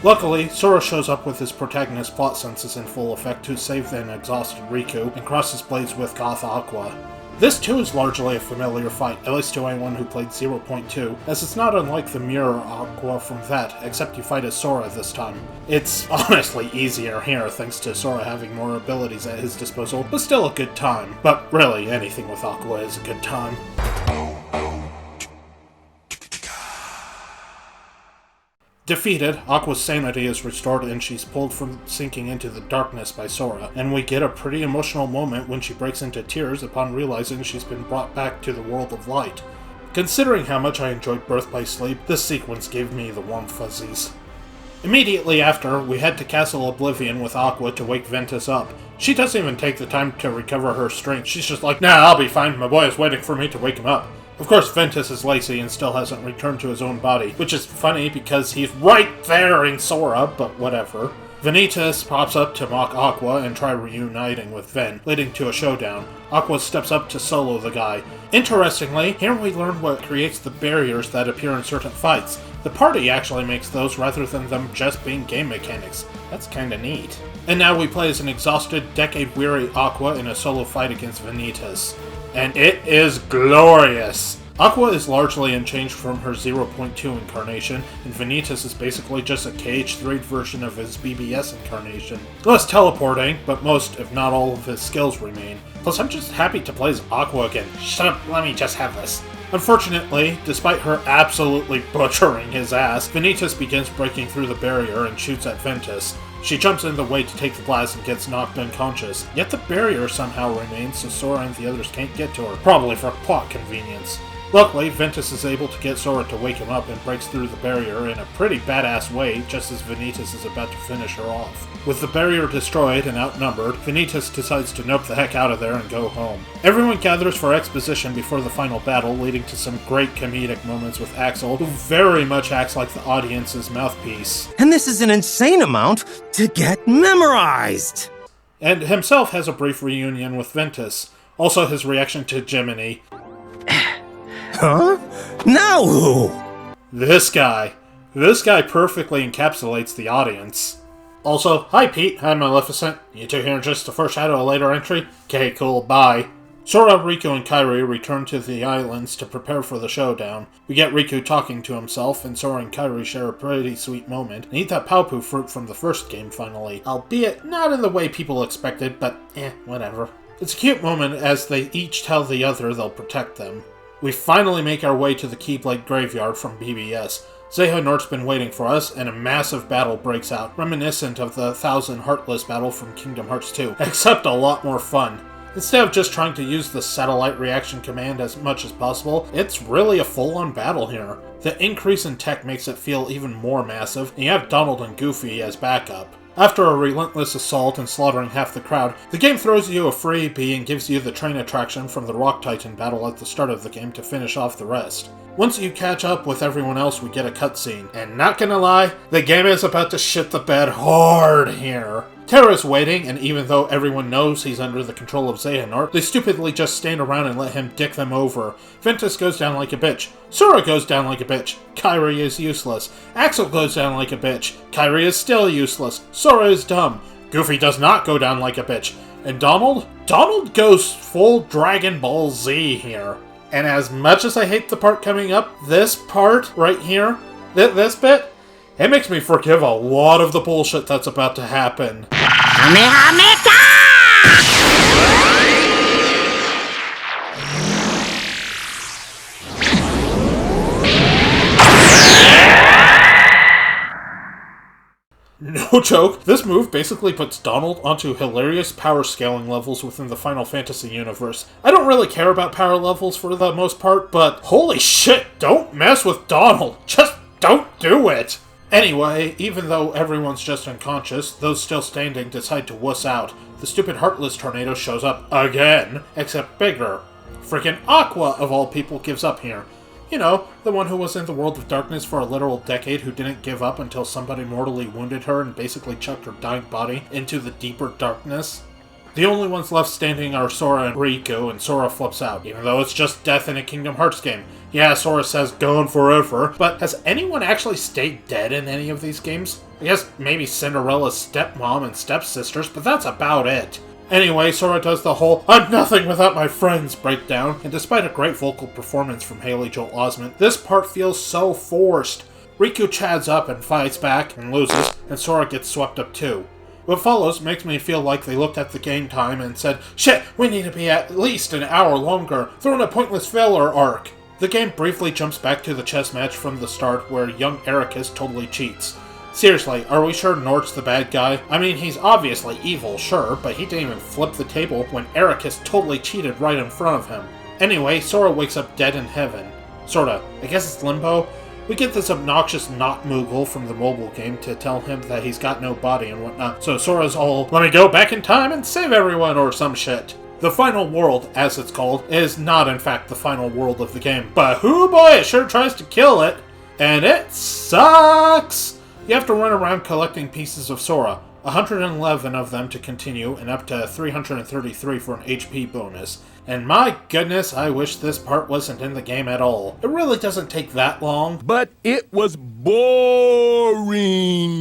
Luckily, Sora shows up with his protagonist's plot senses in full effect to save an exhausted Riku, and crosses blades with Goth Aqua. This too is largely a familiar fight, at least to anyone who played 0.2, as it's not unlike the Mirror Aqua from that, except you fight as Sora this time. It's honestly easier here thanks to Sora having more abilities at his disposal, but still a good time. But really, anything with Aqua is a good time. Defeated, Aqua's sanity is restored and she's pulled from sinking into the darkness by Sora, and we get a pretty emotional moment when she breaks into tears upon realizing she's been brought back to the world of light. Considering how much I enjoyed Birth by Sleep, this sequence gave me the warm fuzzies. Immediately after, we head to Castle Oblivion with Aqua to wake Ventus up. She doesn't even take the time to recover her strength, she's just like, "Nah, I'll be fine, my boy is waiting for me to wake him up." Of course, Ventus is lazy and still hasn't returned to his own body, which is funny because he's right there in Sora, but whatever. Vanitas pops up to mock Aqua and try reuniting with Ven, leading to a showdown. Aqua steps up to solo the guy. Interestingly, here we learn what creates the barriers that appear in certain fights. The party actually makes those rather than them just being game mechanics. That's kinda neat. And now we play as an exhausted, decade-weary Aqua in a solo fight against Vanitas. And it is glorious! Aqua is largely unchanged from her 0.2 incarnation, and Vanitas is basically just a KH3 version of his BBS incarnation. Less teleporting, but most, if not all, of his skills remain. Plus, I'm just happy to play as Aqua again. Shut up, let me just have this. Unfortunately, despite her absolutely butchering his ass, Vanitas begins breaking through the barrier and shoots at Ventus. She jumps in the way to take the blast and gets knocked unconscious, yet the barrier somehow remains so Sora and the others can't get to her, probably for plot convenience. Luckily, Ventus is able to get Sora to wake him up and breaks through the barrier in a pretty badass way just as Vanitas is about to finish her off. With the barrier destroyed and outnumbered, Vanitas decides to nope the heck out of there and go home. Everyone gathers for exposition before the final battle, leading to some great comedic moments with Axel, who very much acts like the audience's mouthpiece. And this is an insane amount to get memorized! And himself has a brief reunion with Ventus. Also his reaction to Jiminy. Huh? Now who? This guy. This guy perfectly encapsulates the audience. Also, hi Pete, hi Maleficent. You two here just to foreshadow a later entry? Okay, cool, bye. Sora, Riku, and Kairi return to the islands to prepare for the showdown. We get Riku talking to himself, and Sora and Kairi share a pretty sweet moment, and eat that Paupu fruit from the first game finally. Albeit not in the way people expected, but whatever. It's a cute moment as they each tell the other they'll protect them. We finally make our way to the Keyblade Graveyard from BBS. Xehanort's been waiting for us, and a massive battle breaks out, reminiscent of the 1000 Heartless battle from Kingdom Hearts 2, except a lot more fun. Instead of just trying to use the satellite reaction command as much as possible, it's really a full-on battle here. The increase in tech makes it feel even more massive, and you have Donald and Goofy as backup. After a relentless assault and slaughtering half the crowd, the game throws you a freebie and gives you the train attraction from the Rock Titan battle at the start of the game to finish off the rest. Once you catch up with everyone else, we get a cutscene. And not gonna lie, the game is about to shit the bed hard here. Terra's waiting, and even though everyone knows he's under the control of Xehanort, they stupidly just stand around and let him dick them over. Ventus goes down like a bitch. Sora goes down like a bitch. Kairi is useless. Axel goes down like a bitch. Kairi is still useless. Sora is dumb. Goofy does not go down like a bitch. And Donald? Donald goes full Dragon Ball Z here. And as much as I hate the part coming up, this part right here, this bit, it makes me forgive a lot of the bullshit that's about to happen. No joke, this move basically puts Donald onto hilarious power scaling levels within the Final Fantasy universe. I don't really care about power levels for the most part, but holy shit, don't mess with Donald. Just don't do it. Anyway, even though everyone's just unconscious, those still standing decide to wuss out. The stupid Heartless Tornado shows up again, except bigger. Freaking Aqua, of all people, gives up here. You know, the one who was in the World of Darkness for a literal decade who didn't give up until somebody mortally wounded her and basically chucked her dying body into the deeper darkness. The only ones left standing are Sora and Riku, and Sora flips out, even though it's just death in a Kingdom Hearts game. Yeah, Sora says gone forever, but has anyone actually stayed dead in any of these games? I guess maybe Cinderella's stepmom and stepsisters, but that's about it. Anyway, Sora does the whole "I'm nothing without my friends" breakdown, and despite a great vocal performance from Haley Joel Osment, this part feels so forced. Riku chads up and fights back and loses, and Sora gets swept up too. What follows makes me feel like they looked at the game time and said, "Shit, we need to be at least an hour longer, throw in a pointless filler arc." The game briefly jumps back to the chess match from the start where young Ericus totally cheats. Seriously, are we sure Nort's the bad guy? I mean, he's obviously evil, sure, but he didn't even flip the table when Ericus totally cheated right in front of him. Anyway, Sora wakes up dead in heaven. Sorta. I guess it's limbo? We get this obnoxious not Moogle from the mobile game to tell him that he's got no body and whatnot, so Sora's all, "Let me go back in time and save everyone," or some shit. The final world, as it's called, is not in fact the final world of the game, but hoo boy, it sure tries to kill it. And it sucks! You have to run around collecting pieces of Sora, 111 of them to continue, and up to 333 for an HP bonus. And my goodness, I wish this part wasn't in the game at all. It really doesn't take that long. But it was boring,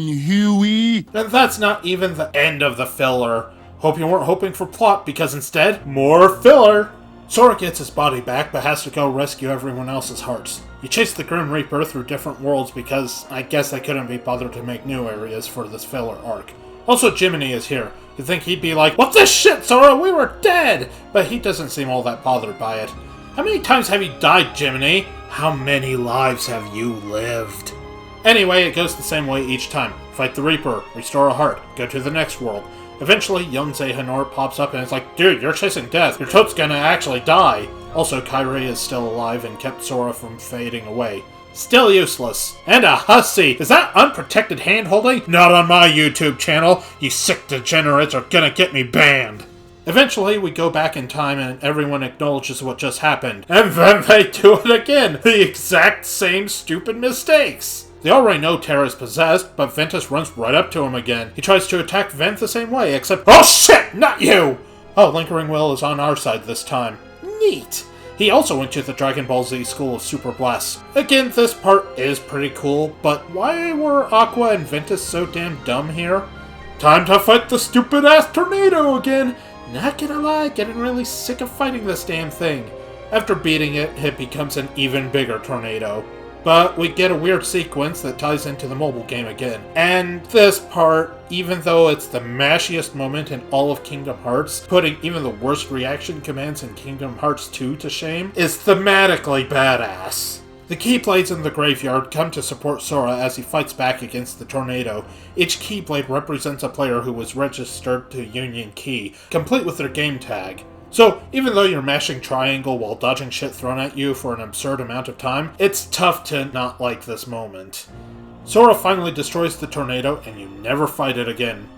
Huey. And that's not even the end of the filler. Hope you weren't hoping for plot, because instead, more filler. Sora gets his body back, but has to go rescue everyone else's hearts. You chase the Grim Reaper through different worlds because I guess they couldn't be bothered to make new areas for this filler arc. Also, Jiminy is here. You'd think he'd be like, "What this shit, Sora? We were dead!" But he doesn't seem all that bothered by it. How many times have you died, Jiminy? How many lives have you lived? Anyway, it goes the same way each time. Fight the Reaper, restore a heart, go to the next world. Eventually, young Xehanort pops up and is like, "Dude, you're chasing death. Your toad's gonna actually die." Also, Kairi is still alive and kept Sora from fading away. Still useless. And a hussy! Is that unprotected hand-holding? Not on my YouTube channel. You sick degenerates are gonna get me banned. Eventually, we go back in time and everyone acknowledges what just happened. And then they do it again! The exact same stupid mistakes! They already know Terra's possessed, but Ventus runs right up to him again. He tries to attack Vent the same way, except— Oh shit! Not you! Oh, Lingering Will is on our side this time. Neat! He also went to the Dragon Ball Z School of Super Blasts. Again, this part is pretty cool, but why were Aqua and Ventus so damn dumb here? Time to fight the stupid-ass tornado again! Not gonna lie, getting really sick of fighting this damn thing. After beating it, it becomes an even bigger tornado. But we get a weird sequence that ties into the mobile game again. And this part, even though it's the mashiest moment in all of Kingdom Hearts, putting even the worst reaction commands in Kingdom Hearts 2 to shame, is thematically badass. The Keyblades in the graveyard come to support Sora as he fights back against the tornado. Each Keyblade represents a player who was registered to Union Key, complete with their game tag. So, even though you're mashing triangle while dodging shit thrown at you for an absurd amount of time, it's tough to not like this moment. Sora finally destroys the tornado, and you never fight it again.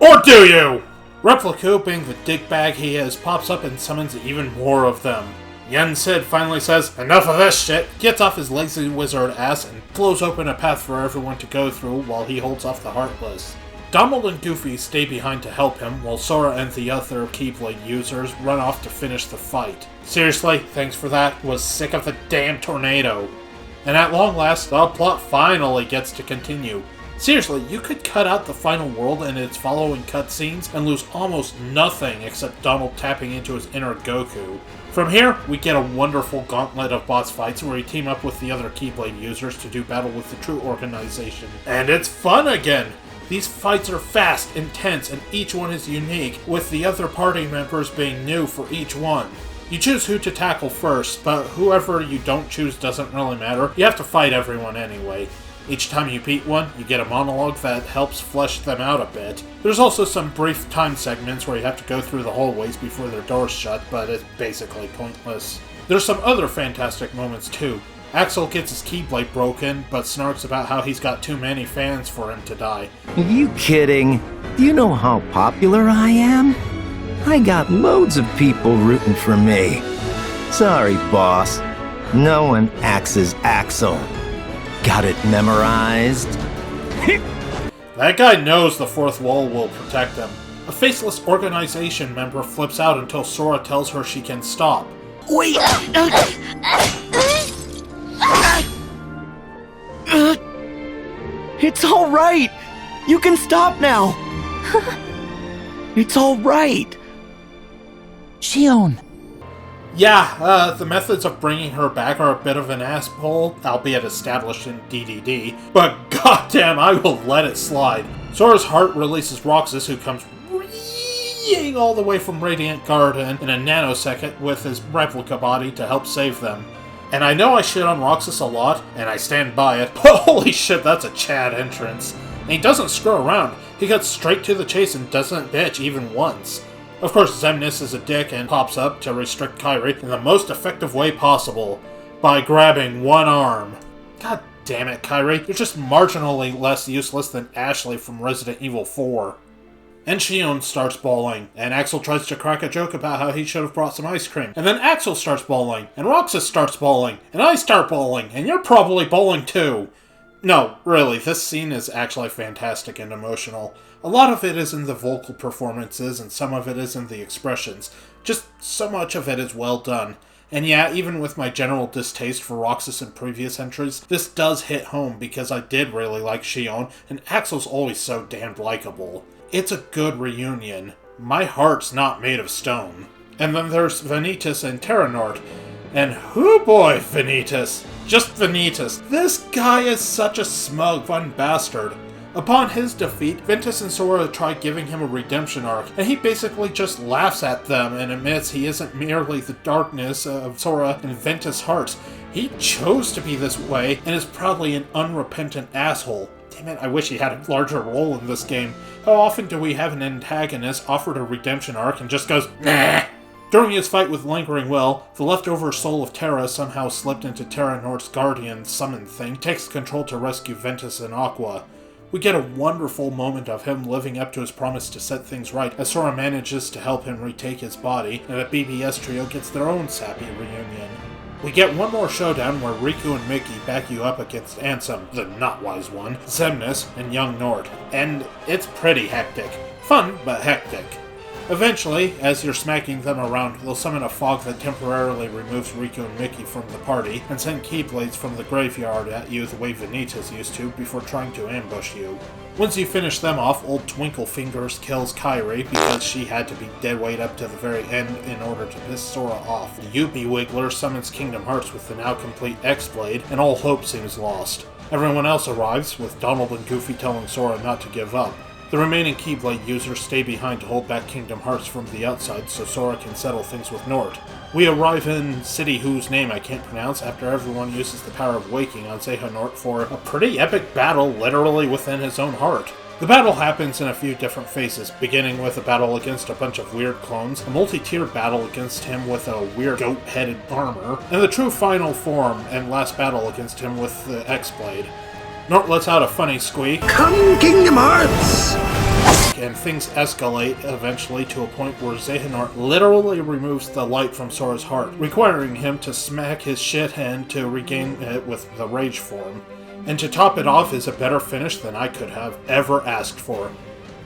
Or do you? Replico, being the dickbag he is, pops up and summons even more of them. Yen Sid finally says, "Enough of this shit," gets off his lazy wizard ass, and blows open a path for everyone to go through while he holds off the Heartless. Donald and Goofy stay behind to help him, while Sora and the other Keyblade users run off to finish the fight. Seriously, thanks for that. Was sick of the damn tornado. And at long last, the plot finally gets to continue. Seriously, you could cut out the final world and its following cutscenes and lose almost nothing except Donald tapping into his inner Goku. From here, we get a wonderful gauntlet of boss fights where you team up with the other Keyblade users to do battle with the true organization. And it's fun again! These fights are fast, intense, and each one is unique, with the other party members being new for each one. You choose who to tackle first, but whoever you don't choose doesn't really matter. You have to fight everyone anyway. Each time you beat one, you get a monologue that helps flesh them out a bit. There's also some brief time segments where you have to go through the hallways before their doors shut, but it's basically pointless. There's some other fantastic moments too. Axel gets his Keyblade broken, but snarks about how he's got too many fans for him to die. Are you kidding? Do you know how popular I am? I got loads of people rooting for me. Sorry, boss. No one axes Axel. Got it memorized? That guy knows the fourth wall will protect him. A faceless organization member flips out until Sora tells her she can stop. Wait! It's all right. You can stop now. It's all right. Shion. Yeah, the methods of bringing her back are a bit of an asshole, albeit established in DDD, but goddamn, I will let it slide. Sora's heart releases Roxas, who comes reeing all the way from Radiant Garden in a nanosecond with his replica body to help save them. And I know I shit on Roxas a lot, and I stand by it, but holy shit, that's a Chad entrance. And he doesn't screw around, he cuts straight to the chase and doesn't bitch even once. Of course, Xemnas is a dick and pops up to restrict Kairi in the most effective way possible, by grabbing one arm. God damn it, Kairi, you're just marginally less useless than Ashley from Resident Evil 4. And Shion starts bawling, and Axel tries to crack a joke about how he should have brought some ice cream. And then Axel starts bawling, and Roxas starts bawling, and I start bawling, and you're probably bawling too. No, really, this scene is actually fantastic and emotional. A lot of it is in the vocal performances, and some of it is in the expressions. Just so much of it is well done. And yeah, even with my general distaste for Roxas in previous entries, this does hit home because I did really like Shion, and Axel's always so damned likable. It's a good reunion. My heart's not made of stone. And then there's Vanitas and Terranort. And whoo boy, Vanitas. Just Vanitas. This guy is such a smug, fun bastard. Upon his defeat, Ventus and Sora try giving him a redemption arc, and he basically just laughs at them and admits he isn't merely the darkness of Sora and Ventus' hearts. He chose to be this way, and is probably an unrepentant asshole. Damn it, I wish he had a larger role in this game. How often do we have an antagonist offered a redemption arc and just goes, nah? During his fight with Lingering Will, the leftover soul of Terra somehow slipped into Terranort's guardian summon thing, takes control to rescue Ventus and Aqua. We get a wonderful moment of him living up to his promise to set things right as Sora manages to help him retake his body, and the BBS trio gets their own sappy reunion. We get one more showdown where Riku and Mickey back you up against Ansem, the not wise one, Xemnas, and young Nort, and it's pretty hectic. Fun, but hectic. Eventually, as you're smacking them around, they'll summon a fog that temporarily removes Riku and Mickey from the party, and send Keyblades from the graveyard at you the way Vanitas used to before trying to ambush you. Once you finish them off, old Twinkle Fingers kills Kairi because she had to be deadweight up to the very end in order to piss Sora off. The Yuppie Wiggler summons Kingdom Hearts with the now complete X-Blade, and all hope seems lost. Everyone else arrives, with Donald and Goofy telling Sora not to give up. The remaining Keyblade users stay behind to hold back Kingdom Hearts from the outside so Sora can settle things with Nort. We arrive in City whose name I can't pronounce after everyone uses the power of waking on Xehanort for a pretty epic battle literally within his own heart. The battle happens in a few different phases, beginning with a battle against a bunch of weird clones, a multi-tier battle against him with a weird goat-headed armor, and the true final form and last battle against him with the X-Blade. Nort lets out a funny squeak. Come, Kingdom Hearts! And things escalate eventually to a point where Xehanort literally removes the light from Sora's heart, requiring him to smack his shit hand to regain it with the rage form. And to top it off is a better finish than I could have ever asked for.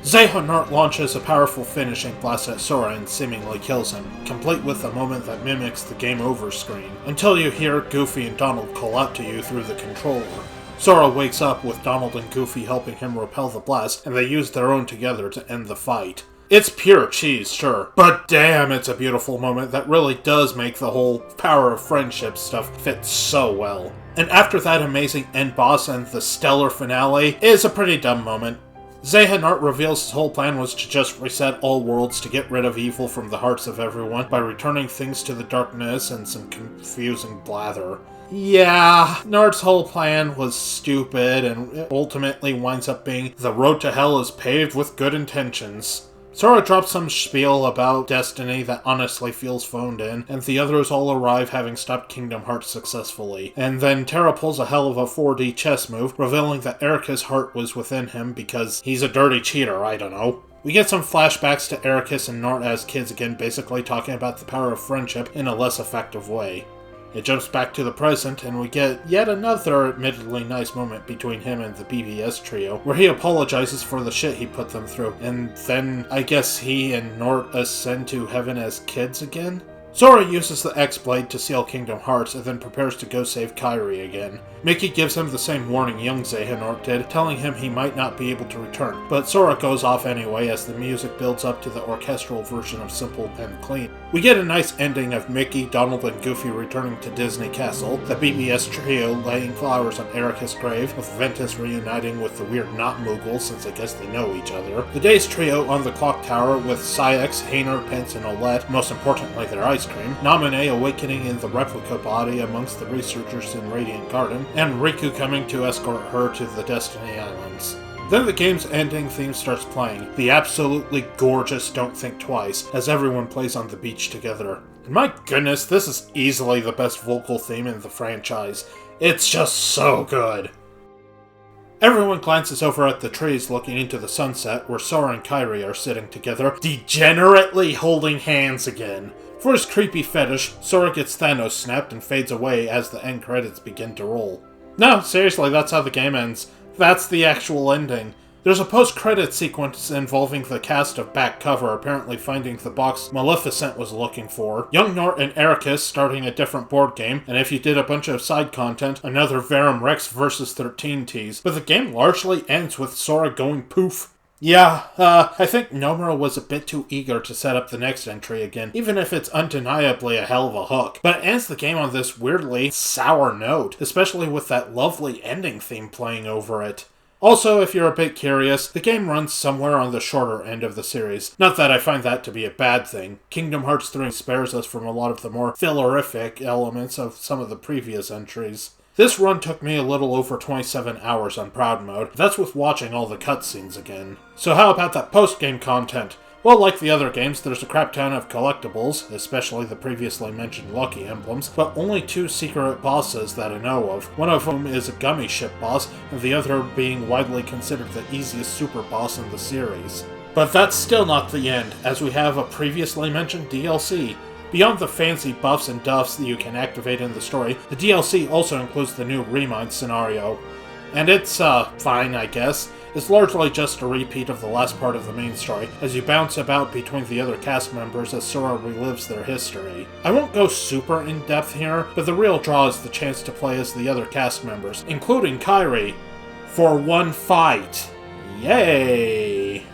Xehanort launches a powerful finishing blast at Sora and seemingly kills him, complete with a moment that mimics the game over screen, until you hear Goofy and Donald call out to you through the controller. Sora wakes up with Donald and Goofy helping him repel the blast, and they use their own together to end the fight. It's pure cheese, sure, but damn, it's a beautiful moment that really does make the whole power of friendship stuff fit so well. And after that amazing end boss and the stellar finale is a pretty dumb moment. Xehanort reveals his whole plan was to just reset all worlds to get rid of evil from the hearts of everyone by returning things to the darkness and some confusing blather. Yeah, Nort's whole plan was stupid and it ultimately winds up being the road to hell is paved with good intentions. Sora drops some spiel about destiny that honestly feels phoned in, and the others all arrive having stopped Kingdom Hearts successfully. And then Terra pulls a hell of a 4D chess move, revealing that Erika's heart was within him because he's a dirty cheater, I don't know. We get some flashbacks to Ericus and Nort as kids again, basically talking about the power of friendship in a less effective way. It jumps back to the present, and we get yet another admittedly nice moment between him and the BBS trio, where he apologizes for the shit he put them through, and then I guess he and Nort ascend to heaven as kids again? Sora uses the X-Blade to seal Kingdom Hearts and then prepares to go save Kairi again. Mickey gives him the same warning young Xehanort did, telling him he might not be able to return, but Sora goes off anyway as the music builds up to the orchestral version of Simple and Clean. We get a nice ending of Mickey, Donald, and Goofy returning to Disney Castle, the BBS trio laying flowers on Erika's grave, with Ventus reuniting with the weird not-Moogle since I guess they know each other. The Days trio on the clock tower with Saïx, Hainer, Pence, and Olette, most importantly their ice cream, Naminé awakening in the replica body amongst the researchers in Radiant Garden, and Riku coming to escort her to the Destiny Islands. Then the game's ending theme starts playing, the absolutely gorgeous Don't Think Twice, as everyone plays on the beach together. And my goodness, this is easily the best vocal theme in the franchise. It's just so good. Everyone glances over at the trees looking into the sunset where Sora and Kairi are sitting together, degenerately holding hands again. For his creepy fetish, Sora gets Thanos snapped and fades away as the end credits begin to roll. No, seriously, that's how the game ends. That's the actual ending. There's a post-credits sequence involving the cast of Back Cover apparently finding the box Maleficent was looking for, young Nort and Ericus starting a different board game, and if you did a bunch of side content, another Verum Rex vs. 13 tease, but the game largely ends with Sora going poof. Yeah, I think Nomura was a bit too eager to set up the next entry again, even if it's undeniably a hell of a hook. But it ends the game on this weirdly sour note, especially with that lovely ending theme playing over it. Also, if you're a bit curious, the game runs somewhere on the shorter end of the series. Not that I find that to be a bad thing. Kingdom Hearts 3 spares us from a lot of the more fillerific elements of some of the previous entries. This run took me a little over 27 hours on Proud Mode. That's with watching all the cutscenes again. So how about that post-game content? Well, like the other games, there's a crap ton of collectibles, especially the previously mentioned Lucky Emblems, but only 2 secret bosses that I know of. One of whom is a gummy ship boss, and the other being widely considered the easiest super boss in the series. But that's still not the end, as we have a previously mentioned DLC. Beyond the fancy buffs and duffs that you can activate in the story, the DLC also includes the new Remind scenario. And it's, fine, I guess. It's largely just a repeat of the last part of the main story, as you bounce about between the other cast members as Sora relives their history. I won't go super in-depth here, but the real draw is the chance to play as the other cast members, including Kairi, for one fight. Yay!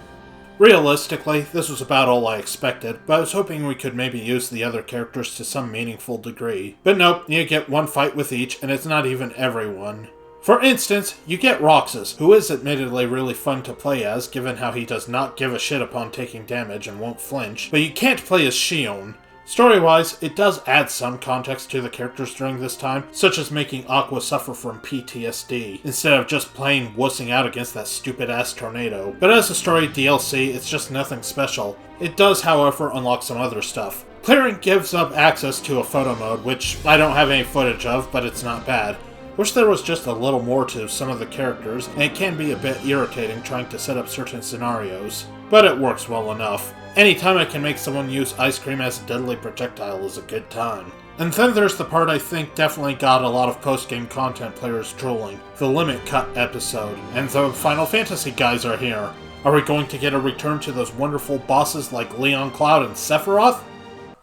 Realistically, this was about all I expected, but I was hoping we could maybe use the other characters to some meaningful degree. But nope, you get one fight with each, and it's not even everyone. For instance, you get Roxas, who is admittedly really fun to play as, given how he does not give a shit upon taking damage and won't flinch, but you can't play as Xion. Story-wise, it does add some context to the characters during this time, such as making Aqua suffer from PTSD, instead of just plain wussing out against that stupid-ass tornado. But as a story DLC, it's just nothing special. It does, however, unlock some other stuff. Clearing gives up access to a photo mode, which I don't have any footage of, but it's not bad. Wish there was just a little more to some of the characters, and it can be a bit irritating trying to set up certain scenarios. But it works well enough. Anytime I can make someone use ice cream as a deadly projectile is a good time. And then there's the part I think definitely got a lot of post-game content players drooling, the Limit Cut episode. And the Final Fantasy guys are here. Are we going to get a return to those wonderful bosses like Leon Cloud and Sephiroth?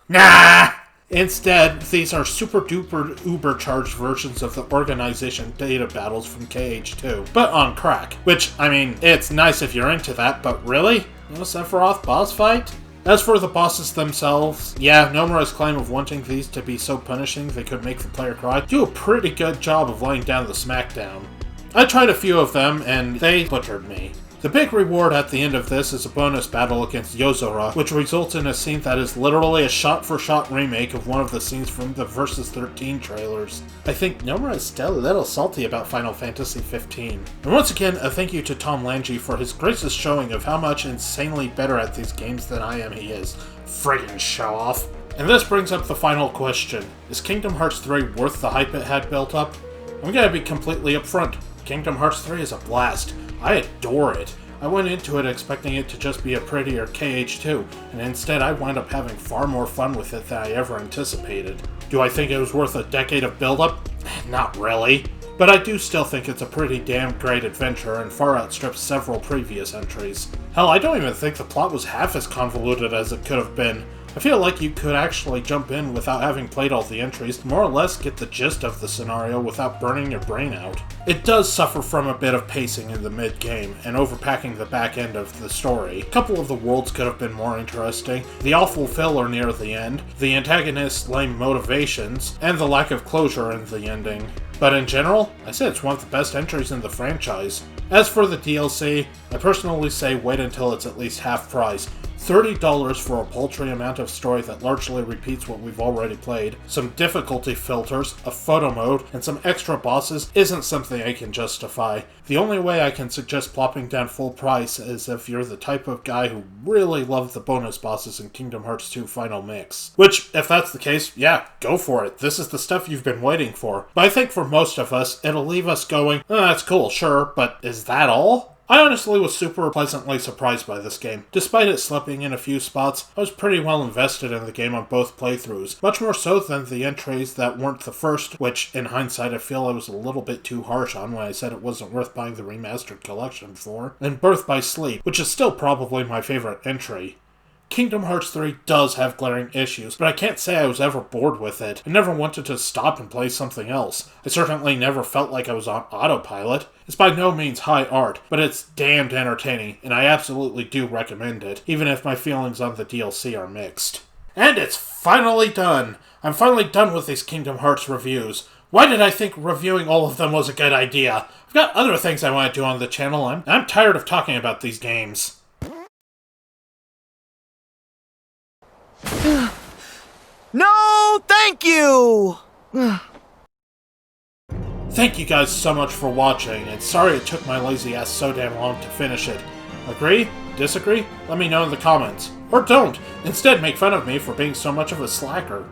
Nah! Instead, these are super-duper uber-charged versions of the organization data battles from KH2, but on crack. Which, I mean, it's nice if you're into that, but really? No Sephiroth boss fight? As for the bosses themselves, yeah, Nomura's claim of wanting these to be so punishing they could make the player cry do a pretty good job of laying down the smackdown. I tried a few of them, and they butchered me. The big reward at the end of this is a bonus battle against Yozora, which results in a scene that is literally a shot-for-shot remake of one of the scenes from the Versus 13 trailers. I think Nomura is still a little salty about Final Fantasy 15. And once again, a thank you to Tomlanji for his gracious showing of how much insanely better at these games than I am he is. Friggin' show-off. And this brings up the final question. Is Kingdom Hearts 3 worth the hype it had built up? I'm gonna be completely upfront. Kingdom Hearts 3 is a blast. I adore it. I went into it expecting it to just be a prettier KH2, and instead I wound up having far more fun with it than I ever anticipated. Do I think it was worth a decade of build-up? Not really. But I do still think it's a pretty damn great adventure and far outstrips several previous entries. Hell, I don't even think the plot was half as convoluted as it could have been. I feel like you could actually jump in without having played all the entries to more or less get the gist of the scenario without burning your brain out. It does suffer from a bit of pacing in the mid-game, and overpacking the back end of the story. A couple of the worlds could have been more interesting, the awful filler near the end, the antagonist's lame motivations, and the lack of closure in the ending. But in general, I say it's one of the best entries in the franchise. As for the DLC, I personally say wait until it's at least half price. $30 for a paltry amount of story that largely repeats what we've already played, some difficulty filters, a photo mode, and some extra bosses isn't something I can justify. The only way I can suggest plopping down full price is if you're the type of guy who really loved the bonus bosses in Kingdom Hearts 2 Final Mix. Which, if that's the case, yeah, go for it. This is the stuff you've been waiting for. But I think for most of us, it'll leave us going, oh, that's cool, sure, but is that all? I honestly was super pleasantly surprised by this game. Despite it slipping in a few spots, I was pretty well invested in the game on both playthroughs, much more so than the entries that weren't the first, which, in hindsight, I feel I was a little bit too harsh on when I said it wasn't worth buying the remastered collection for, and Birth by Sleep, which is still probably my favorite entry. Kingdom Hearts 3 does have glaring issues, but I can't say I was ever bored with it. I never wanted to stop and play something else. I certainly never felt like I was on autopilot. It's by no means high art, but it's damned entertaining, and I absolutely do recommend it, even if my feelings on the DLC are mixed. And it's finally done! I'm finally done with these Kingdom Hearts reviews. Why did I think reviewing all of them was a good idea? I've got other things I want to do on the channel, and I'm tired of talking about these games. No, thank you! Thank you guys so much for watching, and sorry it took my lazy ass so damn long to finish it. Agree? Disagree? Let me know in the comments. Or don't! Instead, make fun of me for being so much of a slacker.